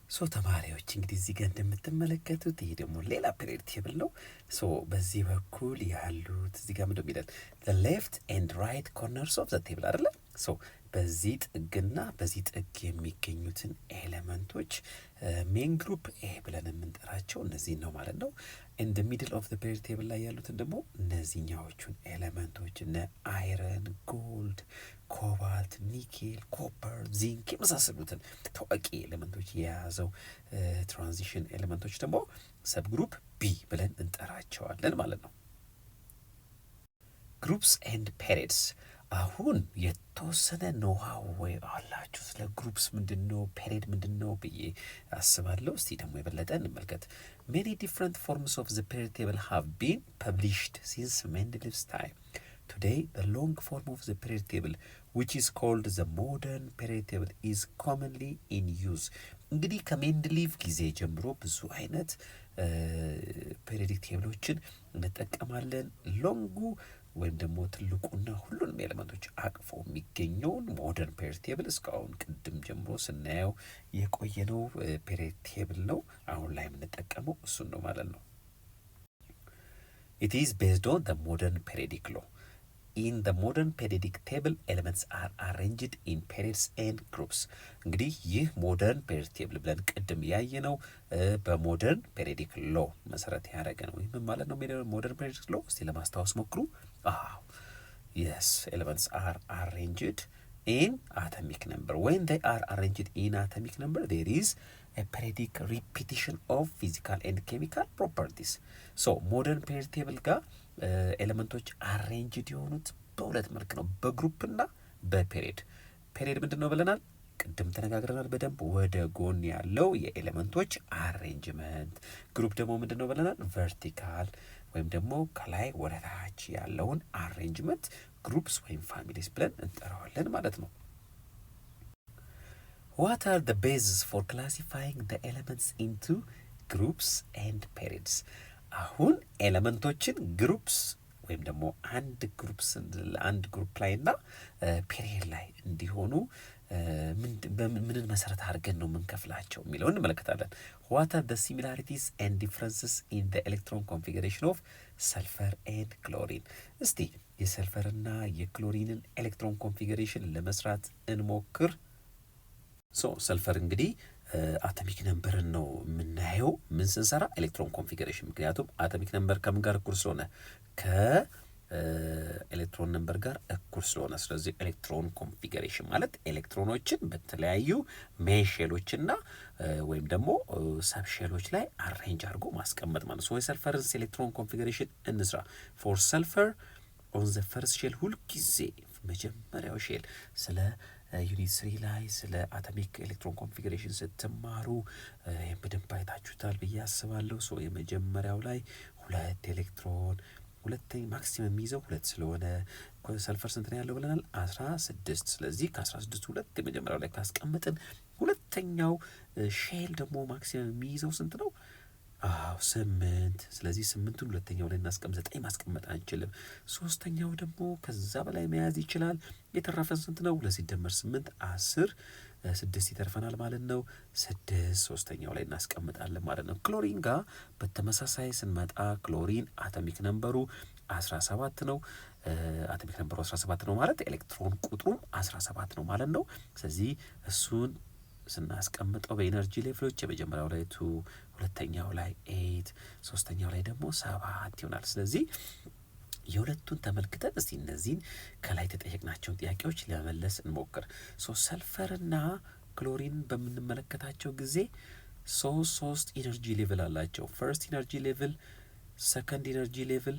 ሶ ተማሪዎች እንግዲህ እዚህ ጋር እንደምትመለከቱት ይሄ ደግሞ ሌላ ፔሪድ ቴብል ነው። ሶ በዚህ በኩል ያሉት እዚህ ጋር ምንድነው የሚለን the left and right corners of the table አይደለ? ሶ በዚህ ጥግና በዚህ ጥግ የሚገኙትን ኤሌመንቶች ሜን ግሩፕ ኤ ብለን የምንጠራቸው እነዚህን ነው ማለት ነው። in the middle of the periodic table ላይ ያሉትን ደግሞ እነዚህኛዎቹን ኤሌመንቶች እነ አይረን፣ ጎልድ፣ ኮባልት፣ ኒኬል፣ ኮፐር፣ ዚንክ የመሳሰሉትን ታዋቂ ኤሌመንቶች የያዘው ትራንዚሽን ኤሌመንቶች ደግሞ ሰብ ግሩፕ ቢ ብለን እንጠራቸዋለን ማለት ነው። ግሩፕስ ኤንድ ፔሪድስ አሁን የተወሰነ ኖሃው ወይ አላችሁ ስለ ግሩፕስ ምንድነው ፔሪድ ምንድነው ብዬ አስባለሁ። እስቲ ደግሞ የበለጠ እንመልከት። many different forms of the periodic table have been published since Mendeleev's time. Today the long form of the periodic table which is called the modern periodic table is commonly in use. እንግዲህ ከሜንድሊቭ ጊዜ ጀምሮ ብዙ አይነት ፔሪዮዲክ ቴብሎችን እንጠቀማለን። ሎንጉ ወይም ደግሞ ትልቁና ሁሉንም ኤሌመንቶች አቅፎ የሚገኘውን ሞደርን ፔሪዮዲክ ቴብል እስካሁን ቅድም ጀምሮ ስናየው የቆየነው ፔሪዮዲክ ቴብል ነው። አሁን ላይ የምንጠቀመው እሱን ነው ማለት ነው። It is based on the modern periodic law. In the modern periodic table elements are arranged in periods and groups. እንግዲህ ይህ ሞደርን ፔሪዮዲክ ቴብል ብለን ቅድም ያየነው በሞደርን ፔሪዮዲክ ሎ መሰረት ያደረገ ነው። ይህ ምን ማለት ነው? ሞደርን ፔሪዮዲክ ሎ እስቲ ለማስታወስ ሞክሩ። yes, elements are arranged in atomic number. When they are arranged in atomic number, there is a periodic repetition of physical and chemical properties. So modern periodic table ጋር ኤሌመንቶች አሬንጅድ የሆኑት በሁለት መልክ ነው፣ በግሩፕና በፔሪድ። ፔሪድ ምንድን ነው ብለናል? ቅድም ተነጋግረናል በደንብ ወደ ጎን ያለው የኤሌመንቶች አሬንጅመንት። ግሩፕ ደግሞ ምንድን ነው ብለናል? ቨርቲካል ወይም ደግሞ ከላይ ወደ ታች ያለውን አሬንጅመንት ግሩፕስ ወይም ፋሚሊስ ብለን እንጠራዋለን ማለት ነው። What are the bases for classifying the elements into groups and periods? አሁን ኤሌመንቶችን ግሩፕስ ወይም ደግሞ አንድ ግሩፕ ላይ እና ፔሪየድ ላይ እንዲሆኑ ምንን መሰረት አድርገን ነው የምንከፍላቸው የሚለው እንመለከታለን። What are the similarities and differences in the electron configuration of sulfur and chlorine? እስቲ የሰልፈርና የክሎሪንን ኤሌክትሮን ኮንፊግሬሽን ለመስራት እንሞክር። ሰልፈር እንግዲህ አቶሚክ ነምበርን ነው የምናየው ምን ስንሰራ ኤሌክትሮን ኮንፊግሬሽን። ምክንያቱም አቶሚክ ነምበር ከምን ጋር እኩል ስለሆነ ከኤሌክትሮን ነምበር ጋር እኩል ስለሆነ፣ ስለዚህ ኤሌክትሮን ኮንፊግሬሽን ማለት ኤሌክትሮኖችን በተለያዩ ሜን ሼሎችና ወይም ደግሞ ሰብ ሼሎች ላይ አሬንጅ አድርጎ ማስቀመጥ ማለት ነው። የሰልፈርስ ኤሌክትሮን ኮንፊግሬሽን እንስራ። ፎር ሰልፈር ኦን ዘ ፈርስት ሼል ሁልጊዜ መጀመሪያው ሼል ስለ ዩኒት 3 ላይ ስለ አቶሚክ ኤሌክትሮን ኮንፊግሬሽን ስትማሩ በደንብ አይታችሁታል ብዬ አስባለሁ። የመጀመሪያው ላይ 2 ኤሌክትሮን፣ ሁለተኛ ማክሲመም የሚይዘው 2 ስለሆነ ሰልፈር ስንት ነው ያለው ብለናል? 16። ስለዚህ ከ16 2 የመጀመሪያው ላይ ካስቀመጥን ሁለተኛው ሼል ደግሞ ማክሲመም የሚይዘው ስንት ነው? 8። ስለዚህ 8ን ሁለተኛው ላይ እናስቀምጥ። 9 ማስቀመጥ አንችልም። ሶስተኛው ደግሞ ከዛ በላይ መያዝ ይችላል። የተረፈን ስንት ነው? 2 ሲደመር 8 10፣ 6 ይተርፈናል ማለት ነው። 6 ሶስተኛው ላይ እናስቀምጣለን ማለት ነው። ክሎሪን ጋር በተመሳሳይ ስንመጣ ክሎሪን አቶሚክ ነምበሩ 17 ነው። አቶሚክ ነምበሩ 17 ነው ማለት ኤሌክትሮን ቁጥሩም 17 ነው ማለት ነው። ስለዚህ እሱን ስናስቀምጠው በኢነርጂ ሌቭሎች የመጀመሪያው ላይ 2፣ ሁለተኛው ላይ 8፣ ሶስተኛው ላይ ደግሞ 7 ይሆናል። ስለዚህ የሁለቱን ተመልክተን እስቲ እነዚህን ከላይ ተጠየቅናቸውን ጥያቄዎች ለመመለስ እንሞክር። ሰልፈርና ክሎሪን በምንመለከታቸው ጊዜ 3 ኢነርጂ ሌቭል አላቸው። ፈርስት ኢነርጂ ሌቭል፣ ሰከንድ ኢነርጂ ሌቭል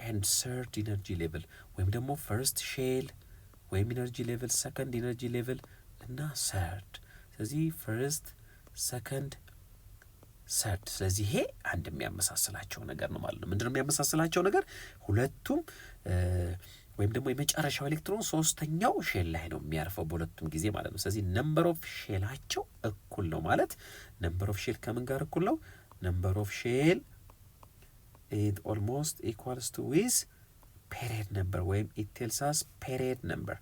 ኤንድ ሰርድ ኢነርጂ ሌቭል፣ ወይም ደግሞ ፈርስት ሼል ወይም ኢነርጂ ሌቭል፣ ሰከንድ ኢነርጂ ሌቭል እና ሰርድ። ስለዚህ ፈርስት፣ ሰከንድ፣ ሰርድ። ስለዚህ ይሄ አንድ የሚያመሳስላቸው ነገር ነው ማለት ነው። ምንድነው የሚያመሳስላቸው ነገር? ሁለቱም ወይም ደግሞ የመጨረሻው ኤሌክትሮን ሶስተኛው ሼል ላይ ነው የሚያርፈው በሁለቱም ጊዜ ማለት ነው። ስለዚህ ነምበር ኦፍ ሼላቸው እኩል ነው ማለት ነምበር ኦፍ ሼል ከምን ጋር እኩል ነው? ነምበር ኦፍ ሼል ኢት ኦልሞስት ኢኳልስ ቱ ዊዝ ፔሪድ ነምበር ወይም ኢት ቴልስ አስ ፔሪድ ነምበር።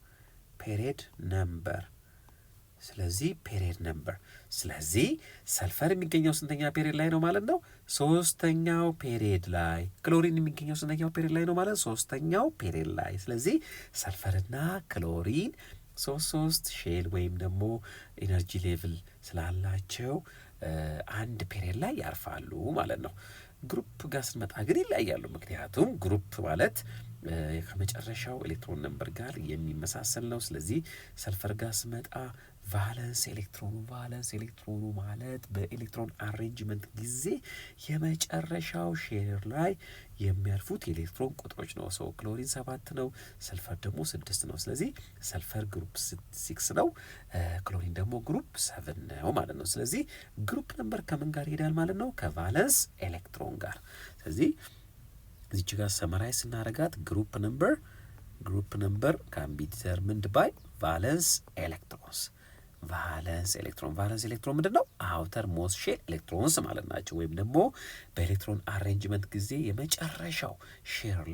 ስለዚህ ፔሪድ ነምበር። ስለዚህ ሰልፈር የሚገኘው ስንተኛ ፔሪድ ላይ ነው ማለት ነው? ሶስተኛው ፔሪድ ላይ። ክሎሪን የሚገኘው ስንተኛው ፔሪድ ላይ ነው ማለት? ሶስተኛው ፔሪድ ላይ። ስለዚህ ሰልፈርና ክሎሪን ሶስት ሼል ወይም ደግሞ ኢነርጂ ሌቭል ስላላቸው አንድ ፔሪድ ላይ ያርፋሉ ማለት ነው። ግሩፕ ጋር ስንመጣ ግን ይለያያሉ። ምክንያቱም ግሩፕ ማለት ከመጨረሻው ኤሌክትሮን ነምበር ጋር የሚመሳሰል ነው። ስለዚህ ሰልፈር ጋር ስመጣ ቫለንስ ኤሌክትሮኑ ማለት በኤሌክትሮን አሬንጅመንት ጊዜ የመጨረሻው ሼር ላይ የሚያርፉት የኤሌክትሮን ቁጥሮች ነው። ሰው ክሎሪን 7 ነው፣ ሰልፈር ደግሞ 6 ነው። ስለዚህ ሰልፈር ግሩፕ 6 ነው፣ ክሎሪን ደግሞ ግሩፕ 7 ነው ማለት ነው። ስለዚህ ግሩፕ ነምበር ከምን ጋር ይሄዳል ማለት ነው? ከቫለንስ ኤሌክትሮን ጋር። ስለዚህ እዚች ጋር ሰመራይ ስናረጋት ግሩፕ ነምበር ካን ቢ ዲተርሚንድ ባይ ቫለንስ ኤሌክትሮንስ። ቫለንስ ኤሌክትሮን ምንድን ነው? አውተር ሞስት ሼል ኤሌክትሮንስ ማለት ናቸው። ወይም ደግሞ በኤሌክትሮን አሬንጅመንት ጊዜ የመጨረሻው ሼል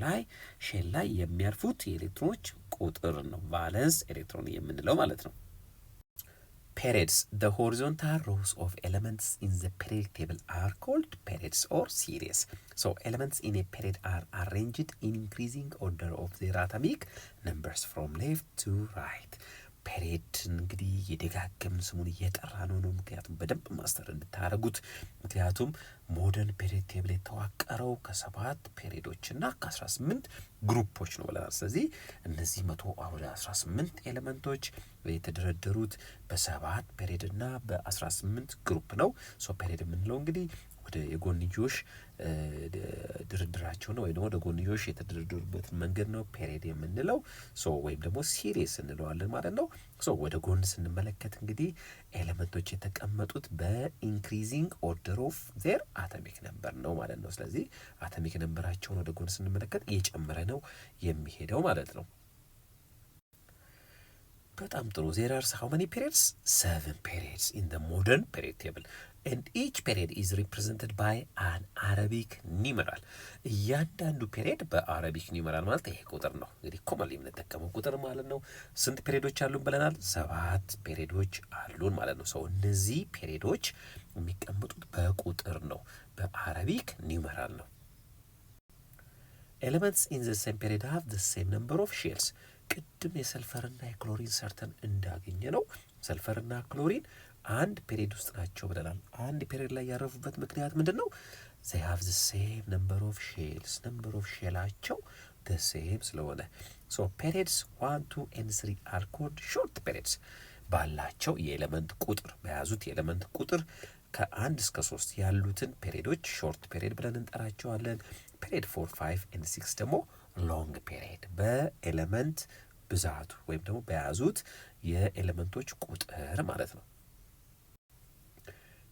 ላይ የሚያርፉት የኤሌክትሮኖች ቁጥር ነው ቫለንስ ኤሌክትሮን የምንለው ማለት ነው። Periods. The horizontal rows of elements in the periodic table are called periods or series. So elements in a period are arranged in increasing order of their atomic numbers from left to right. ፔሪድ እንግዲህ የደጋገም ስሙን እየጠራ ነው። ምክንያቱም በደንብ ማስተር እንድታረጉት። ምክንያቱም ሞደርን ፔሪድ ቴብል የተዋቀረው ከ7 ፔሪዶችና ከ18 ግሩፖች ነው ብለናል። ስለዚህ እነዚህ 118 ኤሌመንቶች የተደረደሩት በ7 ፔሪድና በ18 ግሩፕ ነው። ሶ ፔሪድ የምንለው እንግዲህ ወደ የጎንዮሽ ድርድራቸው ነው ወይም ደግሞ ወደ ጎንዮሽ የተደረደሩበትን መንገድ ነው ፔሪድ የምንለው። ሶ ወይም ደግሞ ሲሪስ እንለዋለን ማለት ነው። ሶ ወደ ጎን ስንመለከት እንግዲህ ኤሌመንቶች የተቀመጡት በኢንክሪዚንግ ኦርደር ኦፍ ዜር አቶሚክ ነምበር ነው ማለት ነው። ስለዚህ አቶሚክ ነምበራቸውን ወደ ጎን ስንመለከት እየጨመረ ነው የሚሄደው ማለት ነው። በጣም ጥሩ። ዜር አር ሃው መኒ ፔሪድስ? 7 ፔሪድስ ኢን ዘ ሞደርን ፔሪድ ቴብል and each period is represented by an Arabic numeral። እያንዳንዱ ፔሪድ በአረቢክ ኒውመራል ማለት ይሄ ቁጥር ነው። እንግዲህ ኮመንሊ የምንጠቀመው ቁጥር ማለት ነው። ስንት ፔሪዶች አሉን ብለናል? 7 ፔሪዶች አሉን ማለት ነው። ሰው እነዚህ ፔሪዶች የሚቀመጡት በቁጥር ነው፣ በአረቢክ ኒውመራል ነው። Elements in the same period have the same number of shells። ቅድም የሰልፈርና የክሎሪን ሰርተን እንዳገኘ ነው። ሰልፈርና ክሎሪን አንድ ፔሪድ ውስጥ ናቸው ብለናል። አንድ ፔሪድ ላይ ያረፉበት ምክንያት ምንድን ነው? they have the same number of shells። ነምበር ኦፍ ሼላቸው the same ስለሆነ so periods 1 2 and 3 are called short periods። ባላቸው የኤሌመንት ቁጥር በያዙት የኤሌመንት ቁጥር ከ1 እስከ 3 ያሉትን ፔሪዶች ሾርት ፔሪድ ብለን እንጠራቸዋለን። ፔሪድ 4 5 and 6 ደግሞ ሎንግ ፔሪድ በኤሌመንት ብዛቱ ወይም ደግሞ በያዙት የኤሌመንቶች ቁጥር ማለት ነው።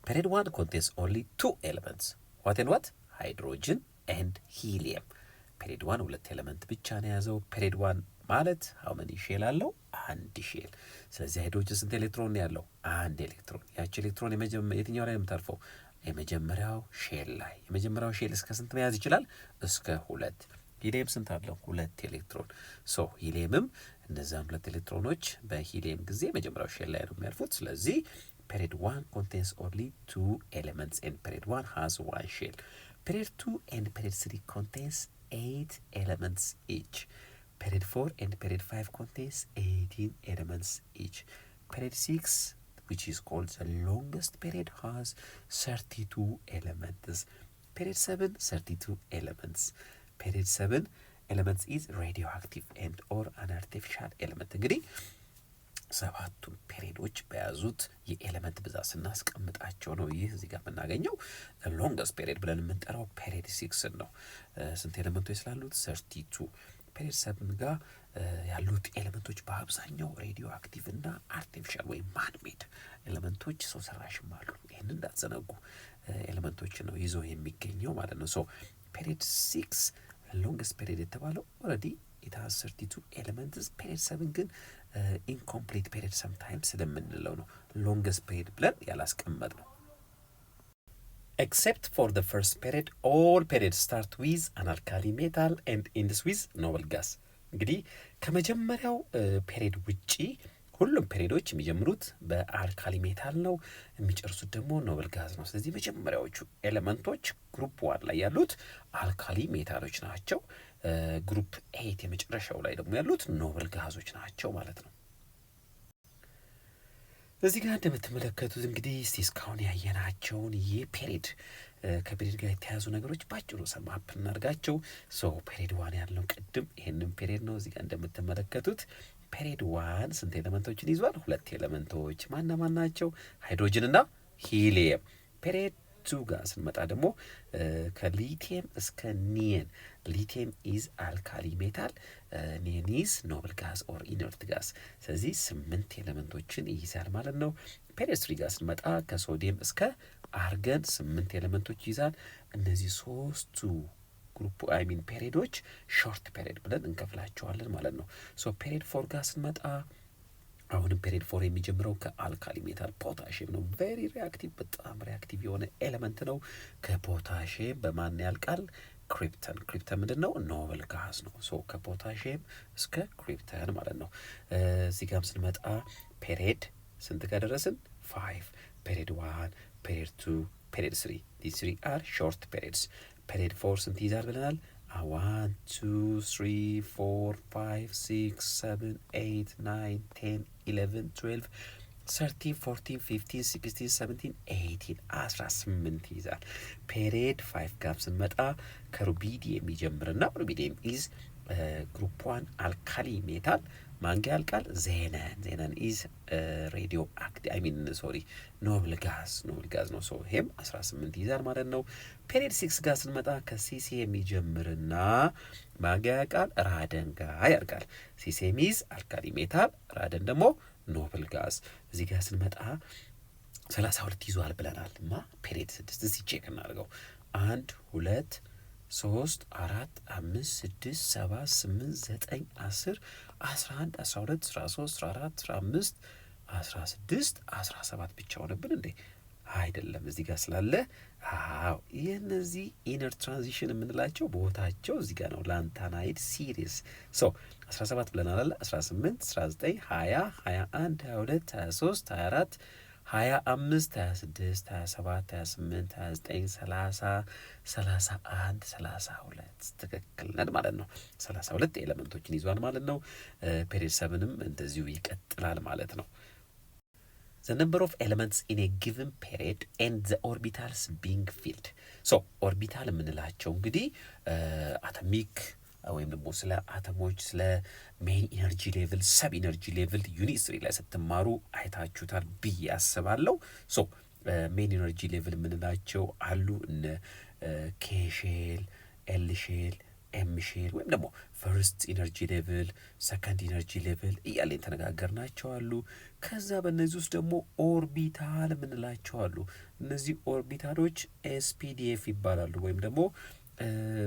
Period 1 contains only 2 elements. What and what? Hydrogen and helium. Period 1 ሁለት ኤሌመንት ብቻ ነው የያዘው። Period 1 ማለት how many ሼል አለው? አንድ ሼል። ስለዚህ ሃይድሮጅን ስንት ኤሌክትሮን ያለው? አንድ ኤሌክትሮን። ያቺ ኤሌክትሮን የትኛው ላይ ነው የምታርፈው? የመጀመሪያው ሼል ላይ። የመጀመሪያው ሼል እስከ ስንት መያዝ ይችላል? እስከ 2። ሂሊየም ስንት አለው? 2 ኤሌክትሮን። ሶ ሂሊየምም እነዛን 2 ኤሌክትሮኖች በሂሊየም ጊዜ የመጀመሪያው ሼል ላይ ነው የሚያርፉት። ስለዚህ Period 1 contains only 2 elements and period 1 has 1 shell. Period 2 and period 3 contains 8 elements each. Period 4 and period 5 contains 18 elements each. Period 6, which is called the longest period, has 32 elements. Period 7, 32 elements. Period 7 elements is radioactive and or an artificial element. እንግዲህ ሰባቱን ፔሪዶች በያዙት የኤሌመንት ብዛት ስናስቀምጣቸው ነው ይህ እዚህ ጋር የምናገኘው ሎንገስት ፔሪድ ብለን የምንጠራው ፔሪድ 6 ነው። ስንት ኤሌመንቶች ስላሉት? 32። ፔሪድ 7 ጋር ያሉት ኤሌመንቶች በአብዛኛው ሬዲዮ አክቲቭ እና አርቲፊሻል ወይም ማንሜድ ኤሌመንቶች ሰው ሰራሽም አሉ። ይህንን እንዳትዘነጉ ኤሌመንቶች ነው ይዞ የሚገኘው ማለት ነው። ሶ ፔሪድ 6 ሎንገስት ፔሪድ የተባለው ኦልሬዲ ኢት ሃዝ 32 ኤሌመንትስ። ፔሪድ 7 ግን ኢንኮምፕሊት ፔሪድ ሰምታይምስ ስለምንለው ነው ሎንገስት ፔሪድ ብለን ያላስቀመጥ ነው። Except for the first period, all periods start with an alkali metal and ends with noble gas። እንግዲህ ከመጀመሪያው ፔሪድ ውጪ ሁሉም ፔሪዶች የሚጀምሩት በአልካሊ ሜታል ነው፣ የሚጨርሱት ደግሞ ኖብል ጋዝ ነው። ስለዚህ መጀመሪያዎቹ ኤሌመንቶች ግሩፕ 1 ላይ ያሉት አልካሊ ሜታሎች ናቸው። ግሩፕ 8 የመጨረሻው ላይ ደግሞ ያሉት ኖብል ጋዞች ናቸው ማለት ነው። እዚህ ጋር እንደምትመለከቱት እንግዲህ እስቲ እስካሁን ያየናቸውን የፔሪድ ከፔሪድ ጋር የተያዙ ነገሮች ባጭሩ ሰማፕ እናድርጋቸው። ፔሪድ 1 ያለው ቅድም ይሄንን ፔሪድ ነው። እዚህ ጋር እንደምትመለከቱት ፔሪድ 1 ስንት ኤሌመንቶችን ይዟል? 2 ኤሌመንቶች ማና ማን ናቸው? ሃይድሮጅን እና ሂሊየም። ፔሪድ 2 ጋር ስንመጣ ደግሞ ከሊቲየም እስከ ኒየን። ሊቲየም ኢዝ አልካሊ ሜታል፣ ኒየን ኢዝ ኖብል ጋዝ ኦር ኢነርት ጋዝ። ስለዚህ 8 ኤሌመንቶችን ይይዛል ማለት ነው። ፔሪድ 3 ጋር ስንመጣ ከሶዲየም እስከ አርገን 8 ኤሌመንቶች ይይዛል። እነዚህ ሶስቱ ግሩፕ ፔሪዶች ሾርት ፔሪድ ብለን እንከፍላቸዋለን ማለት ነው። ፔሪድ 4 ጋር ስንመጣ አሁንም ፔሪድ 4 የሚጀምረው ከአልካሊ ሜታል ፖታሽየም ነው። ቬሪ ሪአክቲቭ፣ በጣም ሪአክቲቭ የሆነ ኤሌመንት ነው። ከፖታሽየም በማን ያልቃል? ክሪፕተን። ክሪፕተን ምንድን ነው? ኖብል ጋዝ ነው። ከፖታሽየም እስከ ክሪፕተን ማለት ነው። እዚህ ጋርም ስንመጣ ፔሪድ ስንት ጋር ደረስን? 5 ፔሪድ 1 ፔሪድ 2 ፔሪድ 3 ዲስ 3 አር ሾርት ፔሪድስ። ፔሪድ 4 ስንት ይዛል ብለናል? 1 2 3 4 5 6 7 8 9 10 11 12 13 14 15 16 17 18 18 ይዛል። ፔሪድ 5 ጋር ስንመጣ ከሩቢዲየም የሚጀምርና ሩቢዲየም ኢዝ ግሩፕ 1 አልካሊ ሜታል ማንጋ ያልቃል? ዜነን ኢዝ ሬዲዮ ኖብል ጋዝ ነው። ይሄም 18 ይዛል ማለት ነው። ፔሪድ 6 ጋር ስንመጣ ከሲሲኤም የሚጀምርና ማንጋ ያልቃል? ራደን ጋር ያልቃል። ሲሲኤም ኢዝ አልካሊ ሜታል፣ ራደን ደግሞ ኖብል ጋዝ። እዚህ ጋር ስንመጣ 32 ይዟል ብለናል። ፔሪድ 6 እዚህ ቼክ እናድርገው። 1 2 3 4 5 6 7 8 9 10 11 12 13 14 15 16 17 ብቻ ሆነብን እንዴ? አይደለም፣ እዚህ ጋር ስላለ የነዚህ ኢነር ትራንዚሽን የምንላቸው ቦታቸው እዚህ ጋር ነው። ላንታናይድ ሲሪስ 17 ብለናል አለ 18 19 20 21 22 23 24 25 26 27 28 29 30 31 32 ትክክል ነን ማለት ነው። 32 ኤሌመንቶችን ይዟል ማለት ነው። ፔሪድ 7ም እንደዚሁ ይቀጥላል ማለት ነው። The number of elements in a given period and the orbitals being filled. ኦርቢታል የምንላቸው እንግዲህ አቶሚክ ወይም ደግሞ ስለ አተሞች ስለ ሜን ኢነርጂ ሌቭል ሰብ ኢነርጂ ሌቭል ዩኒት 3 ላይ ስትማሩ አይታችሁታል ብዬ አስባለሁ። ሜን ኢነርጂ ሌቭል የምንላቸው አሉ እነ ኬ ሼል፣ ኤል ሼል፣ ኤም ሼል ወይም ደግሞ ፈርስት ኢነርጂ ሌቭል፣ ሰከንድ ኢነርጂ ሌቭል እያለን ተነጋገርናቸው አሉ። ከዛ በእነዚህ ውስጥ ደግሞ ኦርቢታል የምንላቸው አሉ። እነዚህ ኦርቢታሎች ኤስፒዲኤፍ ይባላሉ ወይም ደግሞ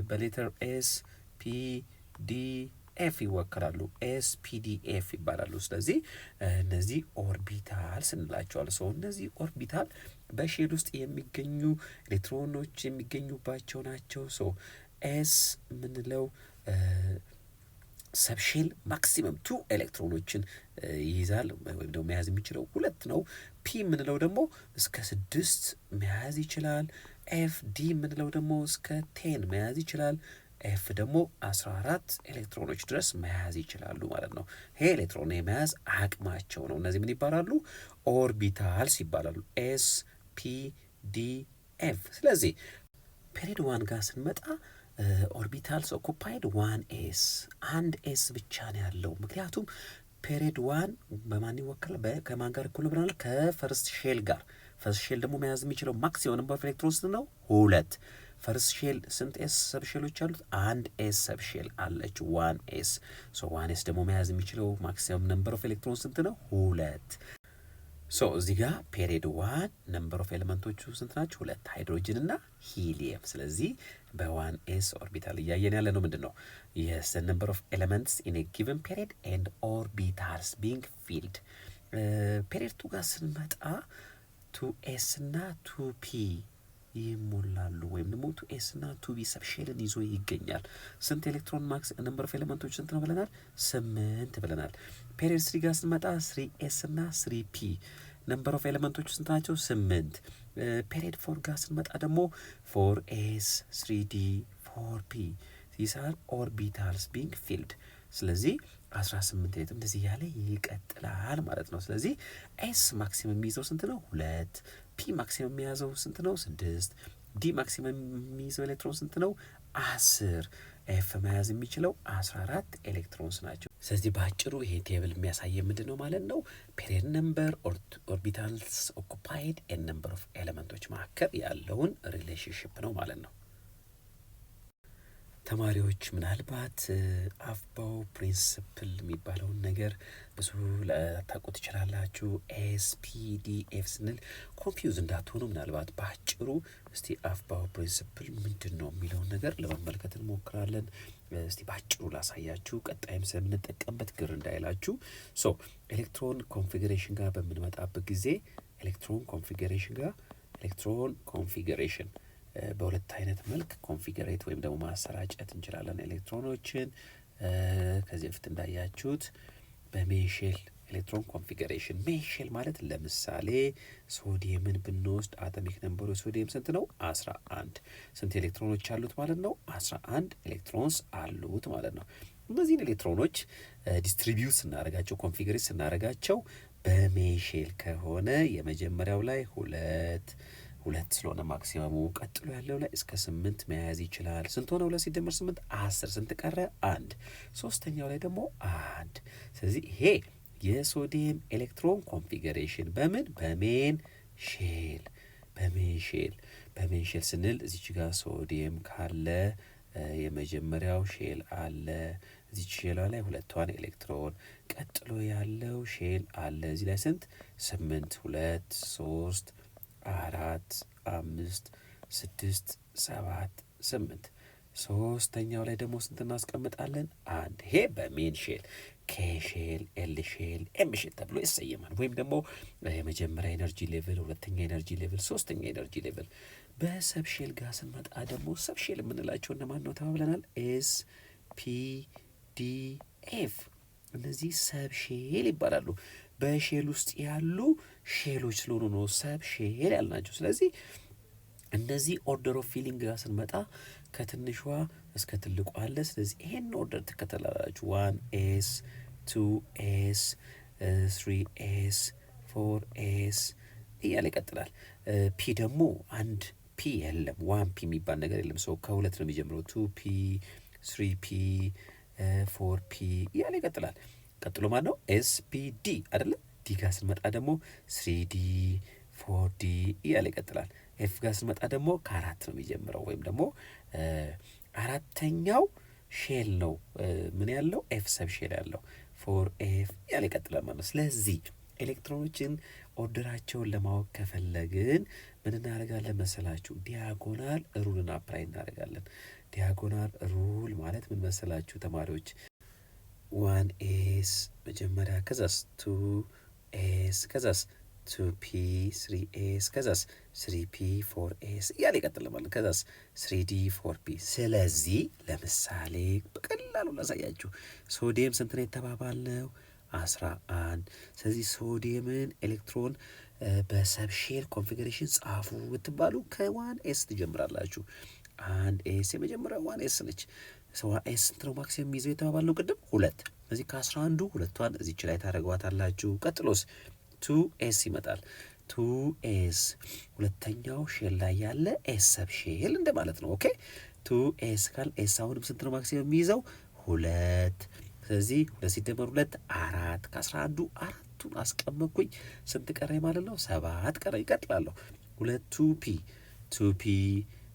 በሌተር ኤስ ፒ ዲ ኤፍ ይወክላሉ። ኤስፒዲኤፍ ይባላሉ። ስለዚህ እነዚህ ኦርቢታል ስንላቸዋል። እነዚህ ኦርቢታል በሼል ውስጥ የሚገኙ ኤሌክትሮኖች የሚገኙባቸው ናቸው። ኤስ የምንለው ሰብሼል ማክሲመም 2 ኤሌክትሮኖችን ይይዛል ወይም ደግሞ መያዝ የሚችለው 2 ነው። ፒ የምንለው ደግሞ እስከ 6 መያዝ ይችላል። ኤፍ ዲ የምንለው ደግሞ እስከ 10 መያዝ ይችላል። ኤፍ ደግሞ 14 ኤሌክትሮኖች ድረስ መያዝ ይችላሉ ማለት ነው። ይሄ ኤሌክትሮን የመያዝ አቅማቸው ነው። እነዚህ ምን ይባላሉ? ኦርቢታልስ ይባላሉ። ኤስ ፒ ዲ ኤፍ። ስለዚህ ፔሪድ 1 ጋር ስንመጣ ኦርቢታልስ ኦኩፓይድ 1 ኤስ፣ አንድ ኤስ ብቻ ነው ያለው። ምክንያቱም ፔሪድ 1 በማን ይወክላል? ከማን ጋር እኩል ብለናል? ከፈርስት ሼል ጋር። ፈርስት ሼል ደግሞ መያዝ የሚችለው ማክሲመም ነምበር ኦፍ ኤሌክትሮንስ ነው 2። ፈርስት ሼል ስንት ኤስ ሰብሼሎች አሉት? አንድ ኤስ ሰብሼል አለች 1 ኤስ። 1 ኤስ ደግሞ መያዝ የሚችለው ማክሲመም ነምበር ኦፍ ኤሌክትሮንስ ስንት ነው? 2። ሶ እዚህ ጋር ፔሪድ 1 ነምበር ኦፍ ኤሌመንቶቹ ስንት ናቸው? 2 ሃይድሮጅን እና ሂሊየም። ስለዚህ በዋን ኤስ ኦርቢታል እያየን ያለ ነው ምንድን ነው? የስ ነምበር ኦፍ ኤሌመንትስ ኢን ኤ ጊቨን ፔሪድ ኤንድ ኦርቢታልስ ቢንግ ፊልድ። ፔሪድ 2 ጋር ስንመጣ 2s እና 2p ይሞላሉ ወይም ደግሞ 2s እና 2b ሰብሼልን ይዞ ይገኛል። ስንት ኤሌክትሮን ማክስ ነምበር ኦፍ ኤሌመንቶች ስንት ነው ብለናል? 8 ብለናል። ፔሪድ 3 ጋር ስንመጣ 3s እና 3p ነምበር ኦፍ ኤሌመንቶች ስንት ናቸው? 8። ፔሪድ 4 ጋር ስንመጣ ደግሞ 4s 3d 4p these are orbitals being filled። ስለዚህ 18 ሌትም እንደዚህ ያለ ይቀጥላል ማለት ነው። ስለዚህ ኤስ ማክሲመም የሚይዘው ስንት ነው? 2። ፒ ማክሲመም የሚያዘው ስንት ነው? 6። ዲ ማክሲመም የሚይዘው ኤሌክትሮን ስንት ነው? 10። ኤፍ መያዝ የሚችለው 14 ኤሌክትሮንስ ናቸው። ስለዚህ በአጭሩ ይሄ ቴብል የሚያሳየ ምንድን ነው ማለት ነው? ፔሪድ ነምበር ኦርቢታልስ ኦኩፓይድ ኤን ነምበር ኦፍ ኤሌመንቶች መካከል ያለውን ሪሌሽንሽፕ ነው ማለት ነው። ተማሪዎች ምናልባት አፍባው ፕሪንስፕል የሚባለውን ነገር ብዙ ላታውቁ ትችላላችሁ። ኤስፒዲኤፍ ስንል ኮንፊውዝ እንዳትሆኑ ምናልባት በአጭሩ እስቲ አፍባው ፕሪንስፕል ምንድን ነው የሚለውን ነገር ለመመልከት እንሞክራለን። እስቲ በአጭሩ ላሳያችሁ፣ ቀጣይም ስለምንጠቀምበት ግር እንዳይላችሁ። ሶ ኤሌክትሮን ኮንፊግሬሽን ጋር በምንመጣበት ጊዜ ኤሌክትሮን ኮንፊግሬሽን በሁለት አይነት መልክ ኮንፊገሬት ወይም ደግሞ ማሰራጨት እንችላለን ኤሌክትሮኖችን። ከዚህ በፊት እንዳያችሁት በሜንሼል ኤሌክትሮን ኮንፊገሬሽን። ሜንሼል ማለት ለምሳሌ ሶዲየምን ብንወስድ አቶሚክ ነምበሩ ሶዲየም ስንት ነው? 11። ስንት ኤሌክትሮኖች አሉት ማለት ነው? 11 ኤሌክትሮንስ አሉት ማለት ነው። እነዚህን ኤሌክትሮኖች ዲስትሪቢዩት ስናደርጋቸው ኮንፊገሬት ስናደርጋቸው በሜንሼል ከሆነ የመጀመሪያው ላይ 2 ስለሆነ ማክሲመሙ፣ ቀጥሎ ያለው ላይ እስከ 8 መያዝ ይችላል። ስንት ሆነ? 2 ሲደመር 8 10። ስንት ቀረ? 1። ሶስተኛው ላይ ደግሞ 1። ስለዚህ ይሄ የሶዲየም ኤሌክትሮን ኮንፊገሬሽን በምን? በሜን ሼል ስንል እዚች ጋር ሶዲየም ካለ የመጀመሪያው ሼል አለ። እዚች ሼሏ ላይ 2ቷን ኤሌክትሮን፣ ቀጥሎ ያለው ሼል አለ። እዚህ ላይ ስንት? 8 2 3 4 5 6 7 8። ሶስተኛው ላይ ደግሞ ስንት እናስቀምጣለን? 1። ይሄ በሜን ሼል ኬሼል፣ ኤል ሼል፣ ኤም ሼል ተብሎ ይሰየማል። ወይም ደግሞ የመጀመሪያ ኤነርጂ ሌቭል፣ ሁለተኛ ኤነርጂ ሌቭል፣ ሶስተኛ ኤነርጂ ሌቭል። በሰብ ሼል ጋር ስንመጣ ደግሞ ሰብ ሼል የምንላቸው እነማን ነው ተባብለናል? ኤስ ፒ ዲ ኤፍ። እነዚህ ሰብ ሼል ይባላሉ። በሼል ውስጥ ያሉ ሼሎች ስለሆኑ ነው ሰብ ሼል ያልናቸው። ስለዚህ እነዚህ ኦርደር ኦፍ ፊሊንግ ጋር ስንመጣ ከትንሿ እስከ ትልቁ አለ። ስለዚህ ይሄን ኦርደር ትከተላላችሁ። 1s 2s 3s 4s እያለ ይቀጥላል። ፒ ደግሞ አንድ ፒ የለም፣ 1p የሚባል ነገር የለም። ሰው ከሁለት ነው የሚጀምረው። 2p 3p 4p እያለ ይቀጥላል። ቀጥሎ ማለት ነው ኤስፒዲ አይደለ? ዲ ጋር ስንመጣ ደግሞ 3d 4d እያለ ይቀጥላል። ኤፍ ጋር ስንመጣ ደግሞ ከ4 ነው የሚጀምረው ወይም ደግሞ አራተኛው ሼል ነው ምን ያለው? ኤፍ ሰብ ሼል ያለው 4f እያለ ይቀጥላል ማለት ነው። ስለዚህ ኤሌክትሮኖችን ኦርደራቸውን ለማወቅ ከፈለግን ምን እናደርጋለን መሰላችሁ? ዲያጎናል ሩልን አፕላይ እናደርጋለን። ዲያጎናል ሩል ማለት ምን መሰላችሁ ተማሪዎች? 1s መጀመሪያ፣ ከዛስ 2s፣ ከዛስ 2p 3s፣ ከዛስ 3p 4s እያለ ይቀጥላል ማለት። ከዛስ 3d 4p። ስለዚህ ለምሳሌ በቀላሉ ላሳያችሁ። ሶዲየም ስንት ነው የተባባልነው? 11። ስለዚህ ሶዲየምን ኤሌክትሮን በሰብሼል ኮንፊግሬሽን ጻፉ ብትባሉ ከ1s ትጀምራላችሁ። 1s የመጀመሪያ 1s ነች። ኤስ ስንት ነው ማክሲመም የሚይዘው የተባባልነው ቅድም? 2። ስለዚህ ከ11 2ቷን እዚች ላይ ታደርጓታላችሁ። ቀጥሎስ 2s ይመጣል። 2s ሁለተኛው ሼል ላይ ያለ ኤስ ሰብ ሼል እንደማለት ነው። ኦኬ 2s ካል ኤስ አሁንም ስንት ነው ማክሲመም የሚይዘው? 2። ስለዚህ 2 ሲደመር 2 4። ከ11 4ቱን አስቀመጥኩኝ። ስንት ቀረኝ ማለት ነው? 7 ቀረኝ። ይቀጥላለሁ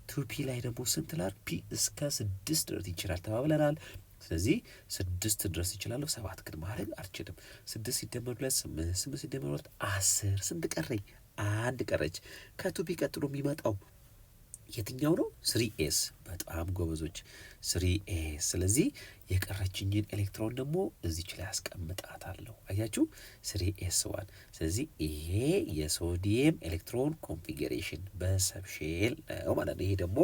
2p ላይ ደግሞ ስንት ላር? ፒ እስከ 6 ድረስ ይችላል ተባብለናል። ስለዚህ 6 ድረስ ይችላለሁ፣ 7 ግን ማድረግ አልችልም። 6 ሲደመር 2 8፣ 8 ሲደመር 2 10። ስንት ቀረኝ? አንድ ቀረች። ከቱቢ ቀጥሎ የሚመጣው የትኛው ነው? 3s። በጣም ጎበዞች፣ 3s። ስለዚህ የቀረችኝን ኤሌክትሮን ደግሞ እዚች ላይ አስቀምጣታለሁ። አያችሁ 3s1። ስለዚህ ይሄ የሶዲየም ኤሌክትሮን ኮንፊግሬሽን በሰብ ሼል ነው ማለት ነው። ይሄ ደግሞ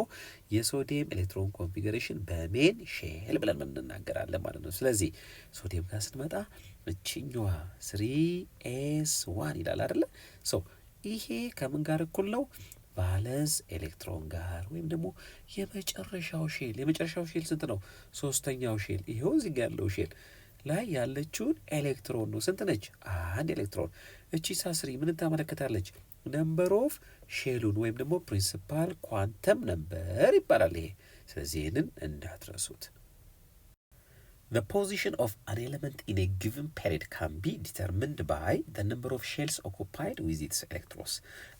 የሶዲየም ኤሌክትሮን ኮንፊግሬሽን በሜን ሼል ብለን እንናገራለን ማለት ነው። ስለዚህ ሶዲየም ጋር ስትመጣ እችኛዋ 3s1 ይላል አይደለ? ይሄ ከምን ጋር እኩል ነው? ቫለንስ ኤሌክትሮን ጋር ወይም ደግሞ የመጨረሻው ሼል ስንት ነው? 3ኛው ሼል። ይሄው እዚህ ጋር ያለው ሼል ላይ ያለችውን ኤሌክትሮን ነው። ስንት ነች? አንድ ኤሌክትሮን። እቺ ሳስሪ ምን ታመለክታለች? ነምበር ኦፍ ሼሉን ወይም ደግሞ ፕሪንሲፓል ኳንተም ነምበር ይባላል ይሄ። ስለዚህ ይህንን እንዳትረሱት። The position of an element in a given period can be determined by the number of shells occupied with its electrons.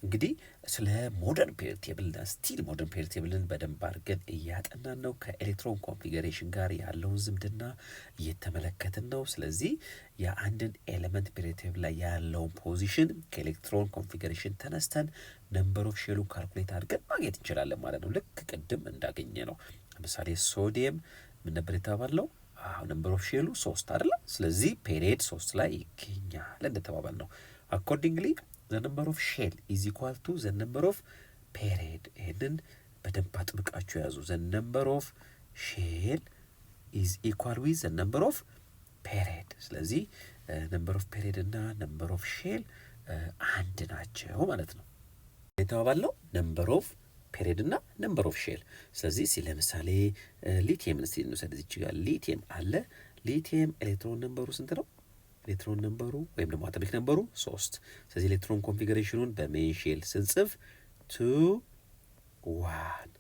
እንግዲህ ስለ ሞደርን ፔሪዮድ ቴብልና ስቲል ሞደርን ፔሪዮድ ቴብልን በደንብ አድርገን እያጠናን ነው። ከኤሌክትሮን ኮንፊግሬሽን ጋር ያለውን ዝምድና እየተመለከትን ነው። ስለዚህ የአንድን ኤሌመንት ፔሪዮድ ቴብል ላይ ያለውን ፖዚሽን ከኤሌክትሮን ኮንፊግሬሽን ተነስተን ነምበር ኦፍ ሼሉን ካልኩሌት አድርገን ማግኘት እንችላለን ማለት ነው። ልክ ቅድም እንዳገኘ ነው። ለምሳሌ ሶዲየም ምን ነበር የተባለው? ነምበር ኦፍ ሼሉ 3 አይደለ? ስለዚህ ፔሪድ 3 ላይ ይገኛል እንደተባባል ነው። አኮርዲንግሊ ዘ ነምበር ኦፍ ሼል ኢዝ ኢኳል ቱ ዘ ነምበር ኦፍ ፔሪድ። ይሄንን በደንብ አጥብቃችሁ ያዙ። ዘ ነምበር ኦፍ ሼል ኢዝ ኢኳል ዊዝ ዘ ነምበር ኦፍ ፔሪድ። ስለዚህ ነምበር ኦፍ ፔሪድ እና ነምበር ኦፍ ሼል አንድ ናቸው ማለት ነው። የተባባል ነው ነምበር ኦፍ ፔሪድ እና ነምበር ኦፍ ሼል። ስለዚህ ለምሳሌ ሊቲየምን እስቲ እንውሰድ። እዚች ጋር ሊቲየም አለ። ሊቲየም ኤሌክትሮን ነምበሩ ስንት ነው? ኤሌክትሮን ነምበሩ ወይም ደግሞ አቶሚክ ነምበሩ 3። ስለዚህ ኤሌክትሮን ኮንፊግሬሽኑን በሜን ሼል ስንጽፍ 2 1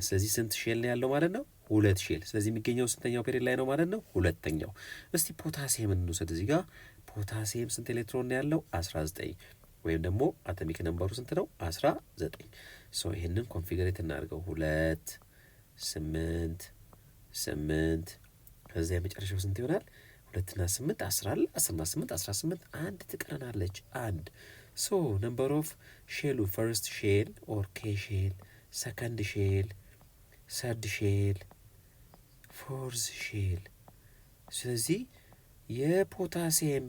ስለዚህ ስንት ሼል ነው ያለው ማለት ነው? 2 ሼል። ስለዚህ የሚገኘው ስንተኛው ፔሪድ ላይ ነው ማለት ነው? 2ኛው። እስቲ ፖታሲየምን እንውሰድ። እዚህ ጋር ፖታሲየም ስንት ኤሌክትሮን ነው ያለው? 19 ወይም ደግሞ አቶሚክ ነምበሩ ስንት ነው? 19። ይህንን ኮንፊግሬት እናድርገው። 2 8 8 ከዚያ የመጨረሻው ስንት ይሆናል? 2 እና 8 10 አለ። 10 እና 8 18 አንድ ትቀረናለች። አንድ ነምበር ኦፍ ሼሉ ፈርስት ሼል ኦር ኬ ሼል፣ ሰከንድ ሼል፣ ሰርድ ሼል፣ ፎርዝ ሼል። ስለዚህ የፖታሲየም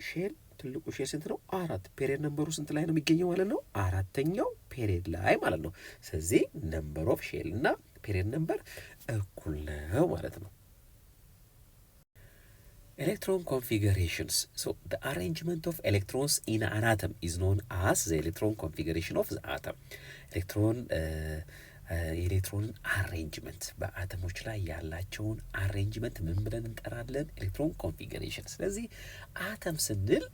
ሼል ትልቁ ሼል ስንት ነው? 4። ፔሪድ ነምበሩ ስንት ላይ ነው የሚገኘው ማለት ነው? 4ኛው ፔሪድ ላይ ማለት ነው። ስለዚህ ነምበር ኦፍ ሼል እና ፔሪድ ነምበር እኩል ነው ማለት ነው። ኤሌክትሮን ኮንፊግሬሽንስ the arrangement of electrons in an atom is known as the electron configuration of the atom. የኤሌክትሮንን አሬንጅመንት በአተሞች ላይ ያላቸውን አሬንጅመንት ምን ብለን እንጠራለን? ኤሌክትሮን ኮንፊግሬሽን። ስለዚህ አተም ስንል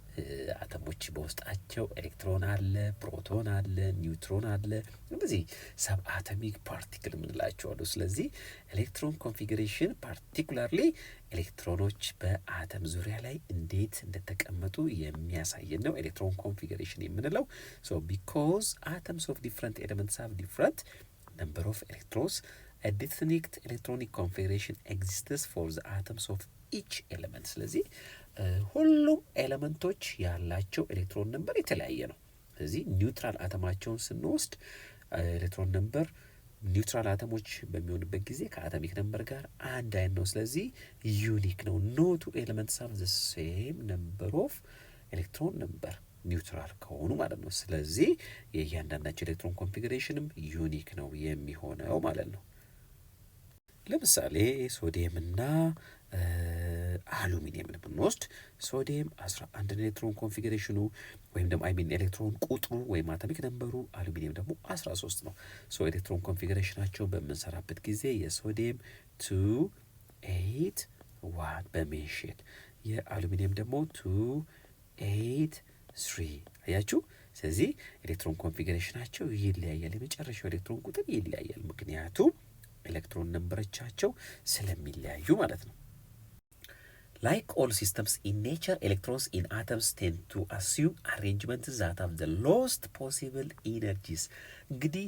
አተሞች በውስጣቸው ኤሌክትሮን አለ፣ ፕሮቶን አለ፣ ኒውትሮን አለ። እንደዚህ ሰብ አቶሚክ ፓርቲክል የምንላቸው አሉ። ስለዚህ ኤሌክትሮን ኮንፊግሬሽን ፓርቲኩላርሊ ኤሌክትሮኖች በአተም ዙሪያ ላይ እንዴት እንደተቀመጡ የሚያሳየን ነው ኤሌክትሮን ኮንፊግሬሽን የምንለው። ቢኮዝ አተምስ ኦፍ ዲፍረንት ኤሌመንትስ ሃቭ ዲፍረንት number of electrons, a distinct electronic configuration exists for the atoms of each element. ስለዚህ ሁሉም ኤሌመንቶች ያላቸው ኤሌክትሮን ነምበር የተለያየ ነው። ስለዚህ ኒውትራል አተማቸውን ስንወስድ ኤሌክትሮን ነምበር ኒውትራል አተሞች በሚሆንበት ጊዜ ከአቶሚክ ነምበር ጋር አንድ አይነት ነው። ስለዚህ ዩኒክ ነው። ኖ ቱ ኤሌመንትስ ሃቭ ዘ ሴም ነምበር ኦፍ ኤሌክትሮን ነምበር ኒውትራል ከሆኑ ማለት ነው። ስለዚህ የእያንዳንዳቸው ኤሌክትሮን ኮንፊግሬሽንም ዩኒክ ነው የሚሆነው ማለት ነው። ለምሳሌ ሶዲየምና አሉሚኒየምን ብንወስድ ሶዲየም 11 ኤሌክትሮን ኮንፊግሬሽኑ ወይም ደግሞ ኤሌክትሮን ቁጥሩ ወይም አቶሚክ ነምበሩ፣ አሉሚኒየም ደግሞ 13 ነው። ኤሌክትሮን ኮንፊግሬሽናቸው በምንሰራበት ጊዜ የሶዲየም 2 8 1 በሜን ሼል፣ የአሉሚኒየም ደግሞ 2 8 3 አያችሁ። ስለዚህ ኤሌክትሮን ኮንፊግሬሽናቸው ይለያያል። የመጨረሻው ኤሌክትሮን ቁጥር ይለያያል፣ ምክንያቱም ኤሌክትሮን ነምበሮቻቸው ስለሚለያዩ ማለት ነው። Like all systems in nature, electrons in atoms tend to assume arrangements that have the lowest possible energies. እንግዲህ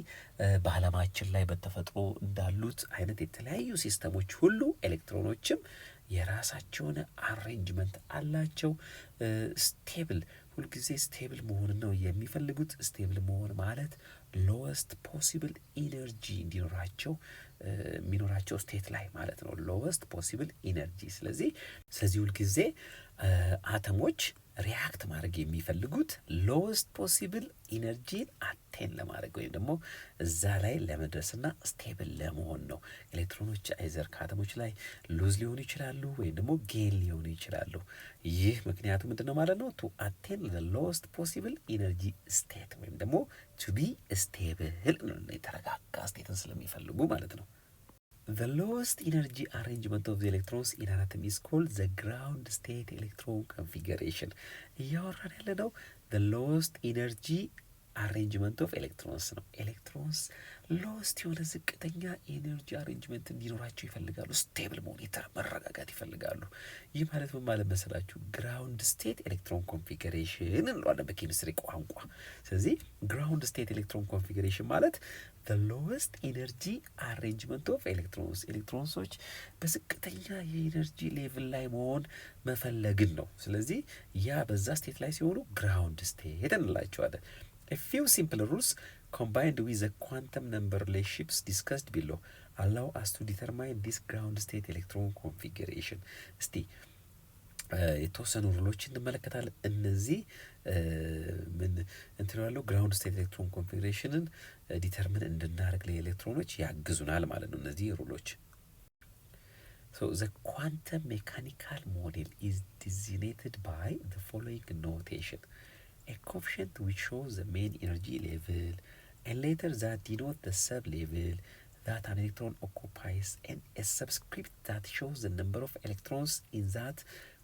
በዓለማችን ላይ በተፈጥሮ እንዳሉት አይነት የተለያዩ ሲስተሞች ሁሉ ኤሌክትሮኖችም የራሳቸውን አሬንጅመንት አላቸው። ስቴብል ሁልጊዜ ስቴብል መሆን ነው የሚፈልጉት። ስቴብል መሆን ማለት ሎወስት ፖሲብል ኢነርጂ እንዲኖራቸው የሚኖራቸው ስቴት ላይ ማለት ነው። ሎወስት ፖሲብል ኢነርጂ። ስለዚህ ሁልጊዜ አተሞች ሪያክት ማድረግ የሚፈልጉት ሎወስት ፖሲብል ኢነርጂን አቴን ለማድረግ ወይም ደግሞ እዛ ላይ ለመድረስና ስቴብል ለመሆን ነው። ኤሌክትሮኖች አይዘር ከአተሞች ላይ ሉዝ ሊሆኑ ይችላሉ ወይም ደግሞ ጌን ሊሆኑ ይችላሉ። ይህ ምክንያቱ ምንድን ነው ማለት ነው? ቱ አቴን ሎወስት ፖሲብል ኢነርጂ ስቴት ወይም ደግሞ ቱ ቢ ስቴብል ነው። የተረጋጋ ስቴትን ስለሚፈልጉ ማለት ነው። The lowest energy arrangement of the electrons in an atom is called the ground state electron configuration. እያወራን ያለ ነው the lowest energy arrangement of electrons ነው። ኤሌክትሮንስ ሎስት የሆነ ዝቅተኛ ኤነርጂ አሬንጅመንት እንዲኖራቸው ይፈልጋሉ። ስቴብል መሆን መረጋጋት ይፈልጋሉ። ይህ ማለት ምን ማለት መሰላችሁ? ግራውንድ ስቴት ኤሌክትሮን ኮንፊገሬሽን እንለዋለን በኬሚስትሪ ቋንቋ። ስለዚህ ግራውንድ ስቴት ኤሌክትሮን ኮንፊገሬሽን ማለት the lowest energy arrangement of electrons ኤሌክትሮንሶች በዝቅተኛ የኤነርጂ ሌቭል ላይ መሆን መፈለግን ነው። ስለዚህ ያ በዛ ስቴት ላይ ሲሆኑ ግራውንድ ስቴት እንላቸዋለን። A few simple rules combined with the quantum number relationships discussed below allow us to determine this ground state electron configuration. እስቲ የተወሰኑ ሩሎች እንመለከታለን። እነዚህ ምን እንትን ያለው ግራውንድ ስቴት ኤሌክትሮን ኮንፊግሬሽንን ዲተርሚን እንድናደርግ ለኤሌክትሮኖች ያግዙናል ማለት ነው እነዚህ ሩሎች። So the quantum mechanical model is designated by the following notation. A coefficient which shows the main energy level, a letter that denotes the sub-level that an electron occupies, and a subscript that shows the number of electrons in that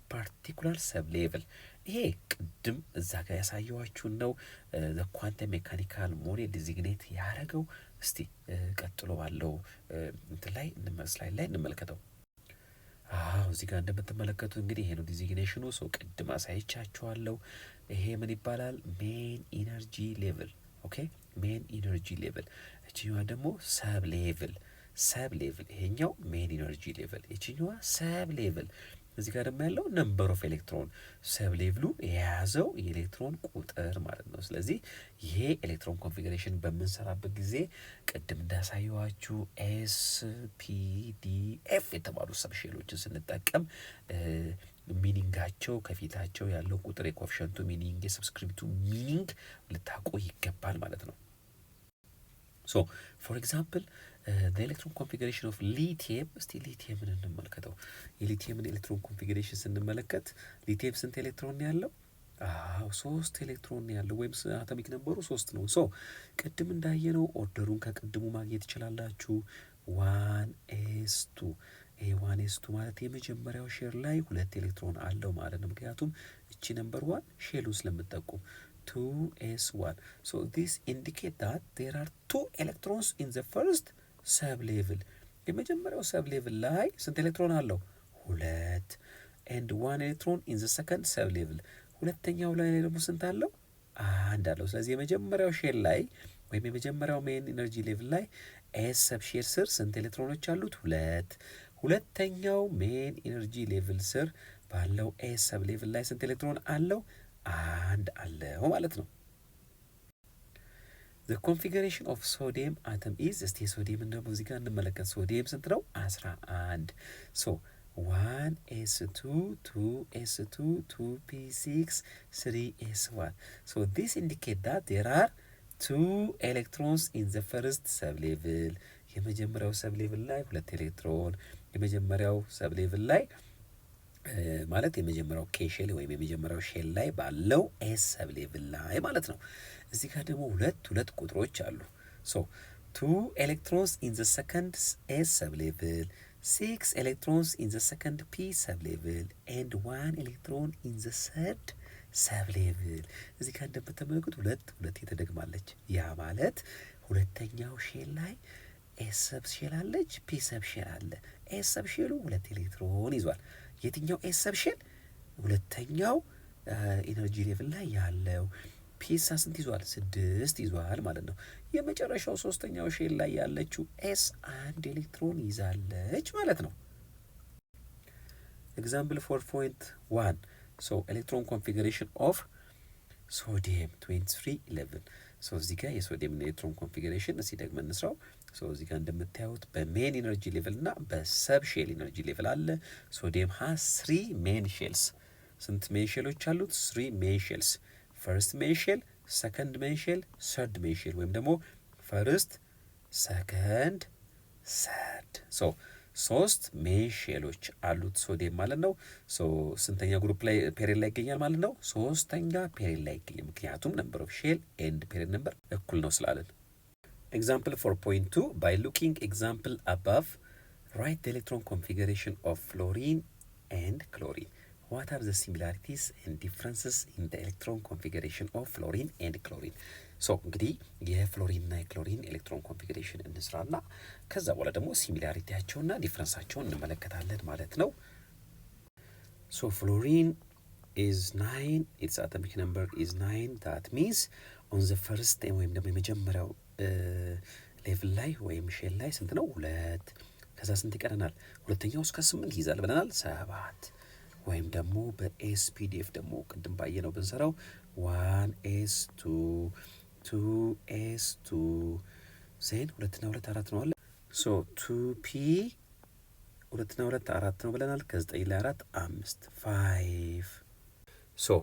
particular sub-level. ይሄ ቅድም እዛ ጋር ያሳየኋችሁን ነው the quantum mechanical model designate ያደረገው። እስቲ ቀጥሎ ባለው እንትን ላይ ስላይድ ላይ እንመልከተው። እዚህ ጋር እንደምትመለከቱት እንግዲህ ይሄ ነው ዲዚግኔሽኑ። ሰው ቅድም አሳይቻችኋለሁ። ይሄ ምን ይባላል? ሜን ኢነርጂ ሌቭል። ኦኬ ሜን ኢነርጂ ሌቭል። እችኛዋ ደግሞ ሰብ ሌቭል። ይሄኛው ሜን ኢነርጂ ሌቭል፣ እችኛዋ ሰብ ሌቭል። እዚህ ጋር ደግሞ ያለው ነምበር ኦፍ ኤሌክትሮን፣ ሰብ ሌቭሉ የያዘው የኤሌክትሮን ቁጥር ማለት ነው። ስለዚህ ይሄ ኤሌክትሮን ኮንፊግሬሽን በምንሰራበት ጊዜ ቅድም እንዳሳየዋችሁ ኤስ ፒ ዲ ኤፍ የተባሉ ሰብሼሎችን ስንጠቀም ሚኒንጋቸው ከፊታቸው ያለው ቁጥር የኮፊሸንቱ ሚኒንግ የሰብስክሪፕቱ ሚኒንግ ልታውቁ ይገባል ማለት ነው። ሶ ፎር ኤግዛምፕል the electron configuration of lithium። እስቲ ሊቲየምን እንመልከተው። የሊቲየምን ኤሌክትሮን ኮንፊግሬሽን ስንመለከት ሊቲየም ስንት ኤሌክትሮን ያለው? 3 ኤሌክትሮን ያለው ወይም አቶሚክ ነምበሩ 3 ነው። ሶ ቅድም እንዳየነው ኦርደሩን ከቅድሙ ማግኘት ትችላላችሁ። 1s2 ይሄ 1s2 ማለት የመጀመሪያው ሼር ላይ 2 ኤሌክትሮን አለው ማለት ነው። ምክንያቱም እቺ ነምበር 1 ሼሉ ስለምትጠቁም 2s1 so this indicate that there are 2 electrons in the first sub level. የመጀመሪያው ሰብ ሌቭል ላይ ስንት ኤሌክትሮን አለው? 2 and 1 electron in the second sub level። ሁለተኛው ላይ ደግሞ ስንት አለው? 1 አለው። ስለዚህ የመጀመሪያው ሼል ላይ ወይም የመጀመሪያው ሜን ኢነርጂ ሌቭል ላይ ኤስ ሰብ ሼል ስር ስንት ኤሌክትሮኖች አሉት? 2። ሁለተኛው ሜን ኢነርጂ ሌቭል ስር ባለው ኤስ ሰብ ሌቭል ላይ ስንት ኤሌክትሮን አለው? 1 አለው ማለት ነው። The configuration of sodium atom is እስቲ ሶዲየም ደግሞ እዚህ ጋር እንመለከት። ሶዲየም ስንት ነው? 11። so 1s2 2s2 2p6 3s1 so this indicate that there are 2 electrons in the first sub level. የመጀመሪያው ሰብ ሌቭል ላይ 2 ኤሌክትሮን፣ የመጀመሪያው ሰብ ሌቭል ላይ ማለት የመጀመሪያው ኬ ሼል ወይም የመጀመሪያው ሼል ላይ ባለው ኤስ ሰብ ሌቭል ላይ ማለት ነው። እዚህ ጋር ደግሞ ሁለት ቁጥሮች አሉ። ሶ 2 ኤሌክትሮንስ ኢን ዘ ሰከንድ ኤስ ሰብ ሌቭል፣ 6 ኤሌክትሮንስ ኢን ዘ ሰከንድ ፒ ሰብ ሌቭል ኤንድ 1 ኤሌክትሮን ኢን ዘ ሰርድ ሰብ ሌቭል። እዚህ ጋር እንደምትመለከቱት ሁለት የተደግማለች። ያ ማለት ሁለተኛው ሼል ላይ ኤስ ሰብ ሼል አለች፣ ፒ ሰብ ሼል አለ። ኤስ ሰብ ሼሉ 2 ኤሌክትሮን ይዟል። የትኛው ኤስ ሰብ ሼል ሁለተኛው ኢነርጂ ሌቭል ላይ ያለው ፒሳ ስንት ይዟል? 6 ይዟል ማለት ነው። የመጨረሻው ሶስተኛው ሼል ላይ ያለችው ኤስ 1 ኤሌክትሮን ይዛለች ማለት ነው። ኤግዛምፕል 4.1 ሶ ኤሌክትሮን ኮንፊግሬሽን ኦፍ ሶዲየም 2311 ሶ እዚህ ጋር የሶዲየም ኤሌክትሮን ኮንፊግሬሽን እስኪ ደግመን እንስራው። ሶ እዚህ ጋር እንደምታዩት በሜን ኢነርጂ ሌቭል እና በሰብ ሼል ኢነርጂ ሌቭል አለ። ሶዲየም ሃዝ 3 ሜን ሼልስ። ስንት ሜን ሼሎች አሉት? 3 ሜን ሼልስ። ፈርስት ሜን ሼል፣ ሰከንድ ሜን ሼል፣ ሰርድ ሜን ሼል ወይም ደግሞ ፈርስት ሰከንድ ሰርድ። ሶ 3 ሜን ሼሎች አሉት ሶዲየም ማለት ነው። ሶ ስንተኛ ግሩፕ ላይ ፔሪድ ላይ ይገኛል ማለት ነው? ሶስተኛ ፔሪድ ላይ ይገኛል። ምክንያቱም ነምበር ኦፍ ሼል ኤንድ ፔሪድ ነምበር እኩል ነው ስላለን። ኤግዛምፕል 4.2 ባይ ሉኪንግ ኤግዛምፕል አባቭ ራይት ዘ ኤሌክትሮን ኮንፊግሬሽን ኦፍ ፍሎሪን ኤንድ ክሎሪን ዋት አር ዘ ሲሚላሪቲስ ኤንድ ዲፍረንስስ ኢን ዘ ኤሌክትሮን ኮንፊግሬሽን ኦፍ ፍሎሪን ኤንድ ክሎሪን። ሶ እንግዲህ የፍሎሪንና የክሎሪን ኤሌክትሮን ኮንፊግሬሽን እንስራና ከዛ በኋላ ደግሞ ሲሚላሪቲያቸውና ዲፍረንሳቸውን እንመለከታለን ማለት ነው። ሶ ፍሎሪን is 9 its atomic number is 9 that means on the first ወይም ደግሞ የመጀመሪያው ሌቭል ላይ ወይም ሼል ላይ ስንት ነው? 2 ከዛ ስንት ይቀረናል? ሁለተኛው እስከ 8 ይዛል ብለናል 7 ወይም ደግሞ በኤስፒዲኤፍ ደግሞ ቅድም ባየነው ብንሰራው 1s2 2s2 ዜን 2 እና 2 4 ነው አለ። ሶ 2p 2 እና 2 4 ነው ብለናል። ከ9 ላይ 4 5 5 ሶ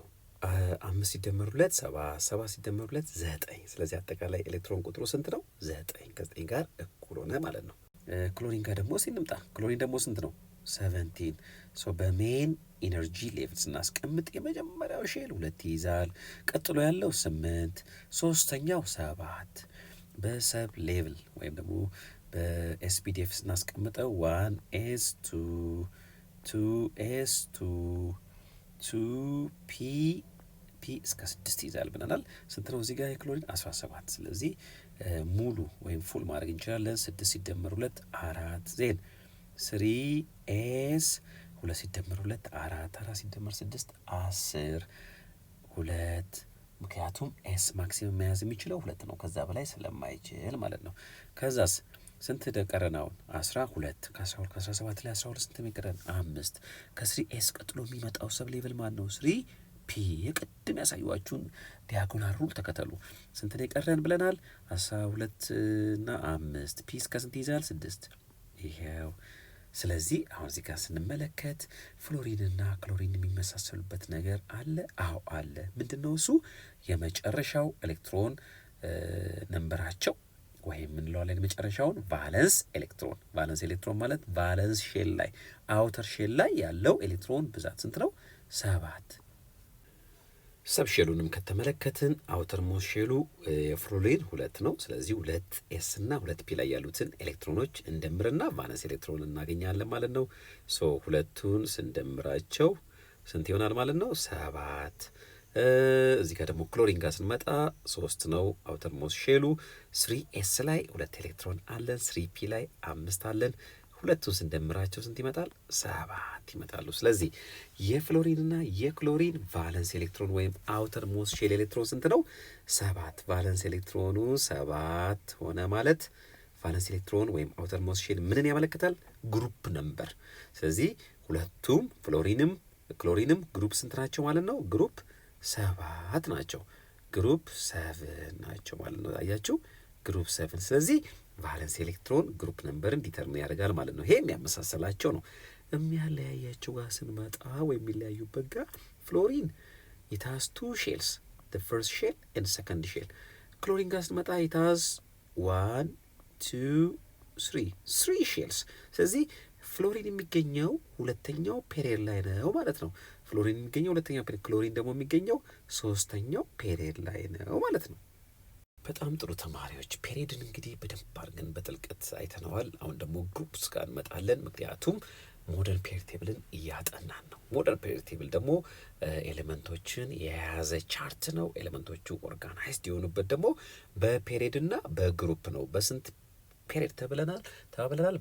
5 ሲደመር 2 7 7 ሲደመር 2 9። ስለዚህ አጠቃላይ ኤሌክትሮን ቁጥሩ ስንት ነው? 9 ከ9 ጋር እኩል ሆነ ማለት ነው። ክሎሪን ጋር ደግሞ ሲንምጣ ክሎሪን ደግሞ ስንት ነው? 17 ሶ በሜን ኢነርጂ ሌቭል ስናስቀምጥ የመጀመሪያው ሼል 2 ይይዛል። ቀጥሎ ያለው 8፣ ሶስተኛው 7። በሰብ ሌቭል ወይም ደግሞ በኤስፒዲኤፍ ስናስቀምጠው 1s2 2s2 2p እስከ 6 ይዛል ብለናል። ስንት ነው እዚህ ጋር የክሎሪን? 17። ስለዚህ ሙሉ ወይም ፉል ማድረግ እንችላለን። 6 ሲደመር 2 4 ዜን 3s 2 ሲደመር 2 4 4 ሲደመር 6 10 2 ምክንያቱም ኤስ ማክሲመም መያዝ የሚችለው 2 ነው፣ ከዛ በላይ ስለማይችል ማለት ነው። ከዛስ ስንት ደቀረን? አሁን 12 ከ12 ከ17 ላይ 12 ስንት የሚቀረን? 5 ከ3 ኤስ ቀጥሎ የሚመጣው ሰብ ሌቭል ማን ነው? 3 ፒ። የቅድም ያሳዩዋችሁን ዲያጎናል ሩል ተከተሉ። ስንት ነው የቀረን ብለናል? 12 እና 5 ፒ እስከ ስንት ይዛል? 6 ይሄው። ስለዚህ አሁን እዚህ ጋር ስንመለከት ፍሎሪንና ክሎሪን የሚመሳሰሉበት ነገር አለ። አዎ አለ። ምንድን ነው እሱ? የመጨረሻው ኤሌክትሮን ነንበራቸው ወይም ምንለዋለን የመጨረሻውን ቫለንስ ኤሌክትሮን። ቫለንስ ኤሌክትሮን ማለት ቫለንስ ሼል ላይ አውተር ሼል ላይ ያለው ኤሌክትሮን ብዛት ስንት ነው? 7። ሰብ ሼሉንም ከተመለከትን አውተር ሞስት ሼሉ የፍሎሪን 2 ነው። ስለዚህ 2 ኤስ እና 2 ፒ ላይ ያሉትን ኤሌክትሮኖች እንደምርና ቫለንስ ኤሌክትሮን እናገኛለን ማለት ነው። ሶ ሁለቱን ስንደምራቸው ስንት ይሆናል ማለት ነው? 7። እዚህ ጋር ደግሞ ክሎሪን ጋር ስንመጣ 3 ነው አውተር ሞስት ሼሉ። 3 ኤስ ላይ 2 ኤሌክትሮን አለን። 3 ፒ ላይ 5 አለን። ሁለቱን ስንደምራቸው ስንት ይመጣል? 7 ይመጣሉ። ስለዚህ የፍሎሪንና የክሎሪን ቫለንስ ኤሌክትሮን ወይም አውተር ሞስት ሼል ኤሌክትሮን ስንት ነው? 7። ቫለንስ ኤሌክትሮኑ 7 ሆነ ማለት ቫለንስ ኤሌክትሮን ወይም አውተር ሞስት ሼል ምንን ያመለክታል? ግሩፕ ነምበር። ስለዚህ ሁለቱም ፍሎሪንም ክሎሪንም ግሩፕ ስንት ናቸው ማለት ነው? ግሩፕ 7 ናቸው። ግሩፕ 7 ናቸው ማለት ነው። አያችሁ? ግሩፕ 7። ስለዚህ ቫለንስ ኤሌክትሮን ግሩፕ ነምበርን ዲተርሚን ያደርጋል ማለት ነው። ይሄ የሚያመሳሰላቸው ነው። የሚያለያያቸው ጋር ስንመጣ ወይም የሚለያዩበት ጋር ፍሎሪን it has 2 shells, the first shell and second shell. ክሎሪን ጋር ስንመጣ it has 1 2 3 shells። ስለዚህ ፍሎሪን የሚገኘው ሁለተኛው ፔሪየድ ላይ ነው ማለት ነው። ፍሎሪን የሚገኘው ሁለተኛው ፔሪየድ፣ ክሎሪን ደግሞ የሚገኘው ሶስተኛው ፔሪየድ ላይ ነው ማለት ነው። በጣም ጥሩ ተማሪዎች፣ ፔሪድን እንግዲህ በደንብ አድርገን በጥልቀት አይተነዋል። አሁን ደግሞ ግሩፕስ ጋር እንመጣለን። ምክንያቱም ሞደርን ፔሪድ ቴብልን እያጠናን ነው። ሞደርን ፔሪድ ቴብል ደግሞ ኤሌመንቶችን የያዘ ቻርት ነው። ኤሌመንቶቹ ኦርጋናይዝድ የሆኑበት ደግሞ በፔሪድና በግሩፕ ነው። በስንት ፔሪድ ተብለናል?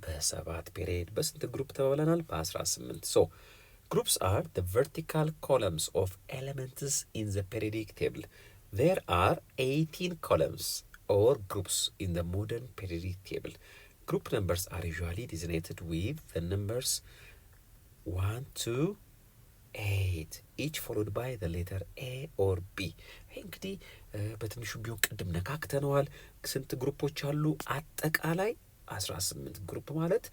በ7 ፔሪድ። በስንት ግሩፕ ተብለናል? በ18። ሶ Groups are the vertical columns of elements in the periodic table. There are 18 columns or groups in the modern periodic table. Group numbers are usually designated with the numbers 1 to 8 each followed by the letter A or B. እንግዲህ በትንሹ ቢሆን ቅድም ነካክተነዋል። ስንት ግሩፖች አሉ? አጠቃላይ 18 ግሩፕ ማለት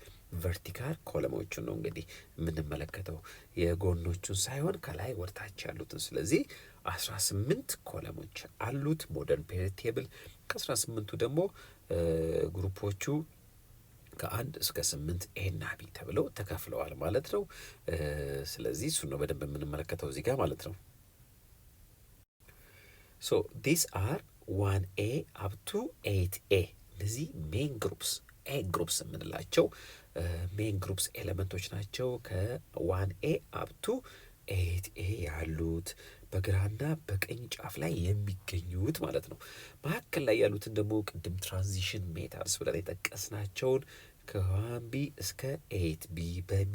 ቨርቲካል ኮለሞቹን ነው እንግዲህ የምንመለከተው የጎኖቹን ሳይሆን ከላይ ወርታች ያሉትን። ስለዚህ 18 ኮለሞች አሉት ሞደርን ፔሪዮዲክ ቴብል። ከ18ቱ ደግሞ ግሩፖቹ ከ1 እስከ 8 ኤ እና ቢ ተብለው ተከፍለዋል ማለት ነው። ስለዚህ እሱን ነው በደንብ የምንመለከተው እዚህ ጋር ማለት ነው። ሶ ዲስ አር 1A up to 8A እነዚህ ሜን ግሩፕስ ኤ ግሩፕስ የምንላቸው ሜን ግሩፕስ ኤሌመንቶች ናቸው። ከ1A up to 8A ያሉት በግራና በቀኝ ጫፍ ላይ የሚገኙት ማለት ነው። መካከል ላይ ያሉትን ደግሞ ቅድም ትራንዚሽን ሜታልስ ብለን የጠቀስናቸውን ከ1B እስከ 8B በቢ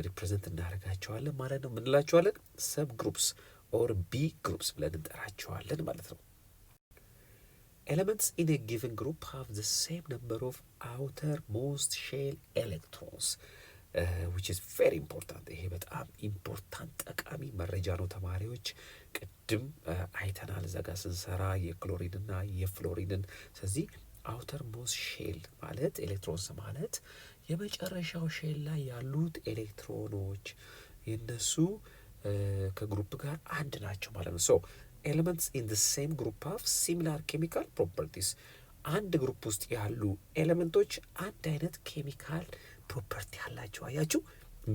ሪፕሬዘንት እናደርጋቸዋለን ማለት ነው። ምንላቸዋለን? ሰብ ግሩፕስ ኦር ቢ ግሩፕስ ብለን እንጠራቸዋለን ማለት ነው። Elements in a given group have the same number of outermost shell electrons, which is very important. ይሄ በጣም ኢምፖርታንት ጠቃሚ መረጃ ነው ተማሪዎች። ቅድም አይተናል እዛ ጋር ስንሰራ የክሎሪንና የፍሎሪንን። ስለዚህ outermost shell ማለት ኤሌክትሮንስ ማለት የመጨረሻው ሼል ላይ ያሉት ኤሌክትሮኖች የነሱ ከግሩፕ ጋር አንድ ናቸው ማለት ነው። ሶ ኤሌመንትስ ኢን ዘ ሴም ግሩፕ ሃቭ ሲሚላር ኬሚካል ፕሮፐርቲስ። አንድ ግሩፕ ውስጥ ያሉ ኤሌመንቶች አንድ አይነት ኬሚካል ፕሮፐርቲ አላቸው። አያችሁ?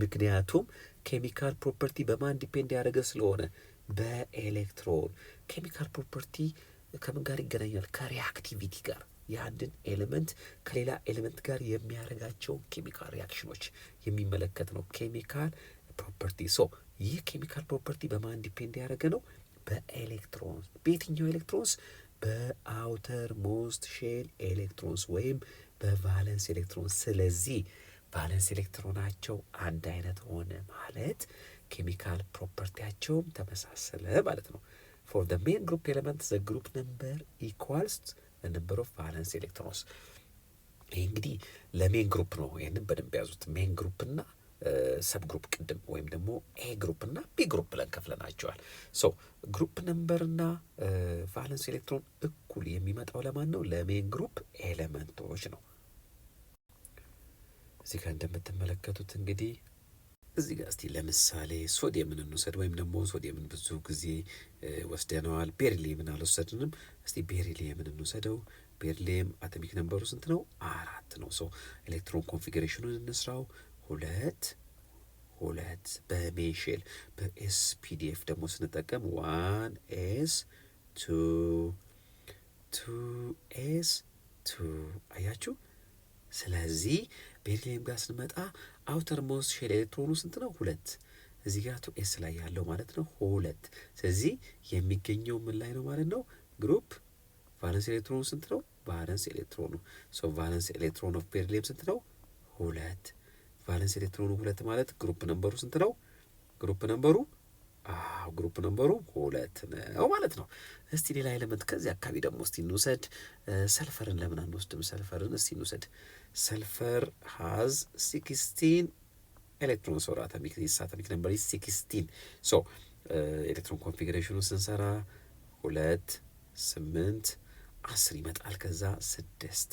ምክንያቱም ኬሚካል ፕሮፐርቲ በማን ዲፔንድ ያደረገ ስለሆነ በኤሌክትሮን። ኬሚካል ፕሮፐርቲ ከምን ጋር ይገናኛል? ከሪአክቲቪቲ ጋር። የአንድን ኤሌመንት ከሌላ ኤሌመንት ጋር የሚያደርጋቸው ኬሚካል ሪያክሽኖች የሚመለከት ነው ኬሚካል ፕሮፐርቲ። ሶ ይህ ኬሚካል ፕሮፐርቲ በማን ዲፔንድ ያደረገ ነው? በኤሌክትሮንስ። በየትኛው ኤሌክትሮንስ? በአውተር ሞስት ሼል ኤሌክትሮንስ ወይም በቫለንስ ኤሌክትሮንስ። ስለዚህ ቫለንስ ኤሌክትሮናቸው አንድ አይነት ሆነ ማለት ኬሚካል ፕሮፐርቲያቸውም ተመሳሰለ ማለት ነው። ፎር the main group element the group number equals the number of valence electrons። ይህ እንግዲህ ለሜን ግሩፕ ነው። ይህንን በደንብ ያዙት። ሜን ግሩፕ እና ሰብ ግሩፕ ቅድም ወይም ደግሞ ኤ ግሩፕ እና ቢ ግሩፕ ብለን ከፍለናቸዋል። ሶ ግሩፕ ነምበር እና ቫለንስ ኤሌክትሮን እኩል የሚመጣው ለማን ነው? ለሜን ግሩፕ ኤሌመንቶች ነው። እዚህ ጋር እንደምትመለከቱት እንግዲህ እዚህ ጋር እስቲ ለምሳሌ ሶዲየምን እንውሰድ፣ ወይም ደግሞ ሶዲየምን ብዙ ጊዜ ወስደነዋል። ቤሪሊየምን አልወሰድንም። እስቲ ቤሪሊየምን እንውሰደው። ቤሪሊየም አቶሚክ ነምበሩ ስንት ነው? 4 ነው። ሶ ኤሌክትሮን ኮንፊግሬሽኑን እንስራው። 2 በሜን ሼል። በኤስፒዲኤፍ ደግሞ ስንጠቀም 1s2 2s2 አያችሁ። ስለዚህ ቤሪሊየም ጋር ስንመጣ አውተር ሞስት ሼል ኤሌክትሮኑ ስንት ነው? 2። እዚህ ጋር 2s ላይ ያለው ማለት ነው 2። ስለዚህ የሚገኘው ምን ላይ ነው ማለት ነው? ግሩፕ ቫለንስ ኤሌክትሮኑ ስንት ነው? ቫለንስ ኤሌክትሮኑ። ሶ ቫለንስ ኤሌክትሮን ኦፍ ቤሪሊየም ስንት ነው? 2። ቫለንስ ኤሌክትሮኑ 2 ማለት ግሩፕ ነምበሩ ስንት ነው? ግሩፕ ነምበሩ 2 ነው ማለት ነው። እስቲ ሌላ ኤሌመንት ከዚህ አካባቢ ደግሞ እስቲ እንውሰድ። ሰልፈርን ለምን አንወስድም? ሰልፈርን እስቲ እንውሰድ። ሰልፈር ሃዝ 16 ኤሌክትሮንስ ኦር አቶሚክ ነምበር 16። ሶ ኤሌክትሮን ኮንፊግሬሽኑ ስንሰራ 2 8 10 ይመጣል። ከዛ 6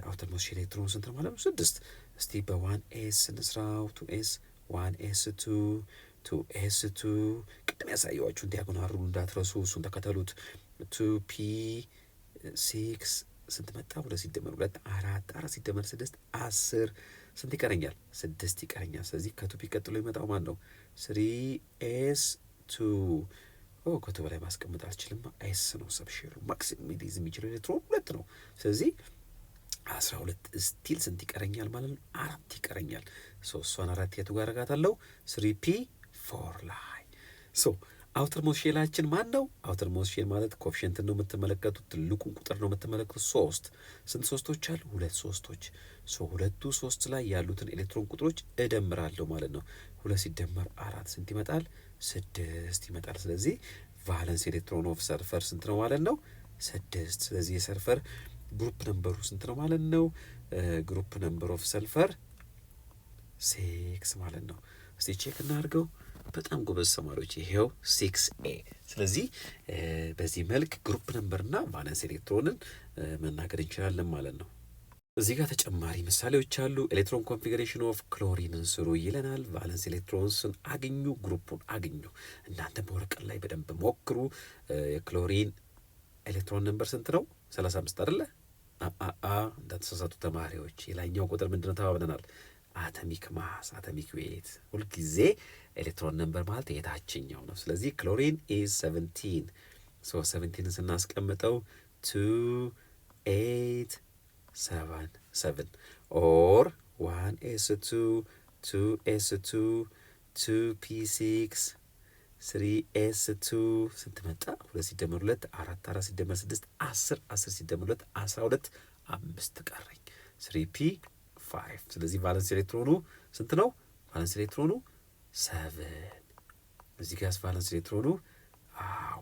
አውተር ሞስት ኤሌክትሮን ስንት ነው ማለት ነው? 6። እስቲ በ1s እንስራው። 2s 1s2 2s2 ቅድም ያሳየዋችሁን ዲያጎናል ሩል እንዳትረሱ፣ እሱን ተከተሉት። 2p6 ስንት መጣ? 2 ሲደመር 2 4 4 ሲደመር 6 10 ስንት ይቀረኛል? 6 ይቀረኛል። ስለዚህ ከቱፒ ቀጥሎ ይመጣው ማን ነው? 3s2 ከቱ በላይ ማስቀመጥ አልችልም። ኤስ ነው ሰብሼሉ። ማክሲመም ሊይዝ የሚችለው ኤሌክትሮን 2 ነው። ስለዚህ 12 ስቲል ስንት ይቀረኛል ማለት ነው? 4 ይቀረኛል። እሷን 4 የቱ ጋር አረጋታለሁ? 3p4 ላይ። አውተር ሞስት ሼላችን ማን ነው? አውተር ሞስት ሼል ማለት ኮፊሽንትን ነው የምትመለከቱት። ትልቁን ቁጥር ነው የምትመለከቱት። 3 ስንት ሶስቶች አሉ? 2 ሶስቶች። ሁለቱ 3 ላይ ያሉትን ኤሌክትሮን ቁጥሮች እደምራለሁ ማለት ነው። 2 ሲደመር 4 ስንት ይመጣል? 6 ይመጣል። ስለዚህ ቫለንስ ኤሌክትሮን ኦፍ ሰልፈር ስንት ነው ማለት ነው? 6። ስለዚህ የሰልፈር ግሩፕ ነምበሩ ስንት ነው ማለት ነው? ግሩፕ ነምበር ኦፍ ሰልፈር 6 ማለት ነው። እስቲ ቼክ እናድርገው። በጣም ጎበዝ ተማሪዎች፣ ይሄው 6A። ስለዚህ በዚህ መልክ ግሩፕ ነምበርና ቫለንስ ኤሌክትሮንን መናገር እንችላለን ማለት ነው። እዚህ ጋር ተጨማሪ ምሳሌዎች አሉ። ኤሌክትሮን ኮንፊግሬሽን ኦፍ ክሎሪንን ስሩ ይለናል። ቫለንስ ኤሌክትሮንስን አግኙ፣ ግሩፑን አግኙ። እናንተ በወረቀት ላይ በደንብ ሞክሩ። የክሎሪን ኤሌክትሮን ነምበር ስንት ነው? 35 አይደለ? እንዳተሳሳቱ ተማሪዎች። የላይኛው ቁጥር ምንድነው ተባብለናል? አተሚክ ማስ፣ አተሚክ ዌት። ሁልጊዜ ኤሌክትሮን ነምበር ማለት የታችኛው ነው። ስለዚህ ክሎሪን ኢዝ 17። 17ን ስናስቀምጠው 2 8 7 ኦር 1s2 2s2 2p6 3s2 ስንት መጣ? 2 ሲደመር 2 4 4 ሲደመር 6 10 10 ሲደመር 2 12 5 ቀረኝ 3p5። ስለዚህ ቫለንስ ኤሌክትሮኑ ስንት ነው? ቫለንስ ኤሌክትሮኑ 7። እዚህ ጋር ቫለንስ ኤሌክትሮኑ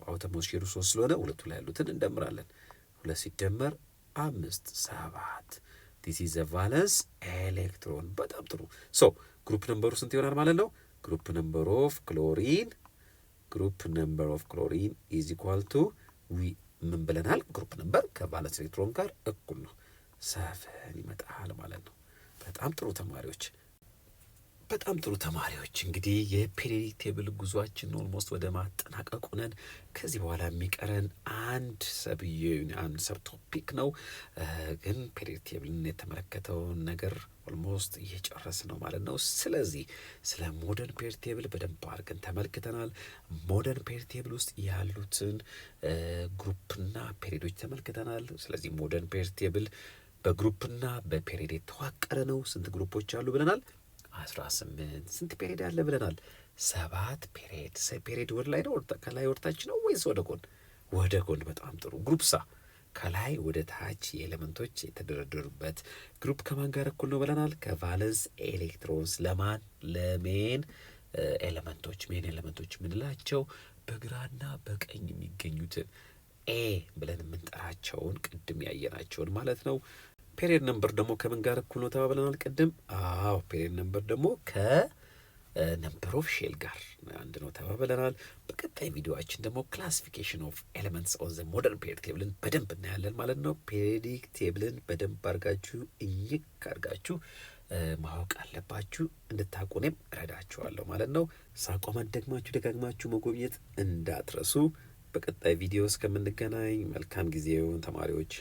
አውቶሞስ ሼሩ 3 ስለሆነ ሁለቱ ላይ ያሉትን እንደምራለን። 2 ሲደመር 5 7። ዲስ ኢዝ ዘ ቫለንስ ኤሌክትሮን። በጣም ጥሩ። ሶ ግሩፕ ነምበሩ ስንት ይሆናል ማለት ነው? ግሩፕ ነምበር ኦፍ ክሎሪን ኢዝ ኢኳል ቱ ምን ብለናል? ግሩፕ ነምበር ከቫለንስ ኤሌክትሮን ጋር እኩል ነው፣ 7 ይመጣል ማለት ነው። በጣም ጥሩ ተማሪዎች እንግዲህ የፔሪዮዲክ ቴብል ጉዟችን ኦልሞስት ወደ ማጠናቀቁ ነን። ከዚህ በኋላ የሚቀረን አንድ ሰብ ቶፒክ ነው። ግን ፔሪዮዲክ ቴብልን የተመለከተውን ነገር ኦልሞስት እየጨረስ ነው ማለት ነው። ስለዚህ ስለ ሞደርን ፔሪዮዲክ ቴብል በደንብ አድርገን ተመልክተናል። ሞደርን ፔሪዮዲክ ቴብል ውስጥ ያሉትን ግሩፕና ፔሪዮዶች ተመልክተናል። ስለዚህ ሞደርን ፔሪዮዲክ ቴብል በግሩፕና በፔሪዮድ የተዋቀረ ነው። ስንት ግሩፖች አሉ ብለናል? 18። ስንት ፔሪድ አለ ብለናል? 7 ፔሪድ። ፔሪድ ወደ ላይ ነው ከላይ ወደታች ነው ወይስ ወደ ጎን? ወደ ጎን። በጣም ጥሩ። ግሩፕሳ ከላይ ወደ ታች የኤሌመንቶች የተደረደሩበት ግሩፕ ከማን ጋር እኩል ነው ብለናል? ከቫለንስ ኤሌክትሮንስ። ለማን? ለሜን ኤሌመንቶች። ሜን ኤሌመንቶች የምንላቸው በግራና በቀኝ የሚገኙትን ኤ ብለን የምንጠራቸውን ቅድም ያየናቸውን ማለት ነው። ፔሪየድ ነምበር ደግሞ ከምን ጋር እኩል ነው ተባብለናል ቅድም? ፔሪየድ ነምበር ደግሞ ከነምበር ኦፍ ሼል ጋር አንድ ነው ተባብለናል። በቀጣይ ቪዲዮአችን ደግሞ ክላሲፊኬሽን ኦፍ ኤሌመንትስ ኦን ዘ ሞደርን ፔሪዮዲክ ቴብልን በደንብ እናያለን ማለት ነው። ፔሪዮዲክ ቴብልን በደንብ አድርጋችሁ እይክ አድርጋችሁ ማወቅ አለባችሁ። እንድታውቁ እኔም እረዳችኋለሁ ማለት ነው። ሳቆመን ደጋግማችሁ መጎብኘት እንዳትረሱ። በቀጣይ ቪዲዮ እስከምንገናኝ መልካም ጊዜውን ተማሪዎች።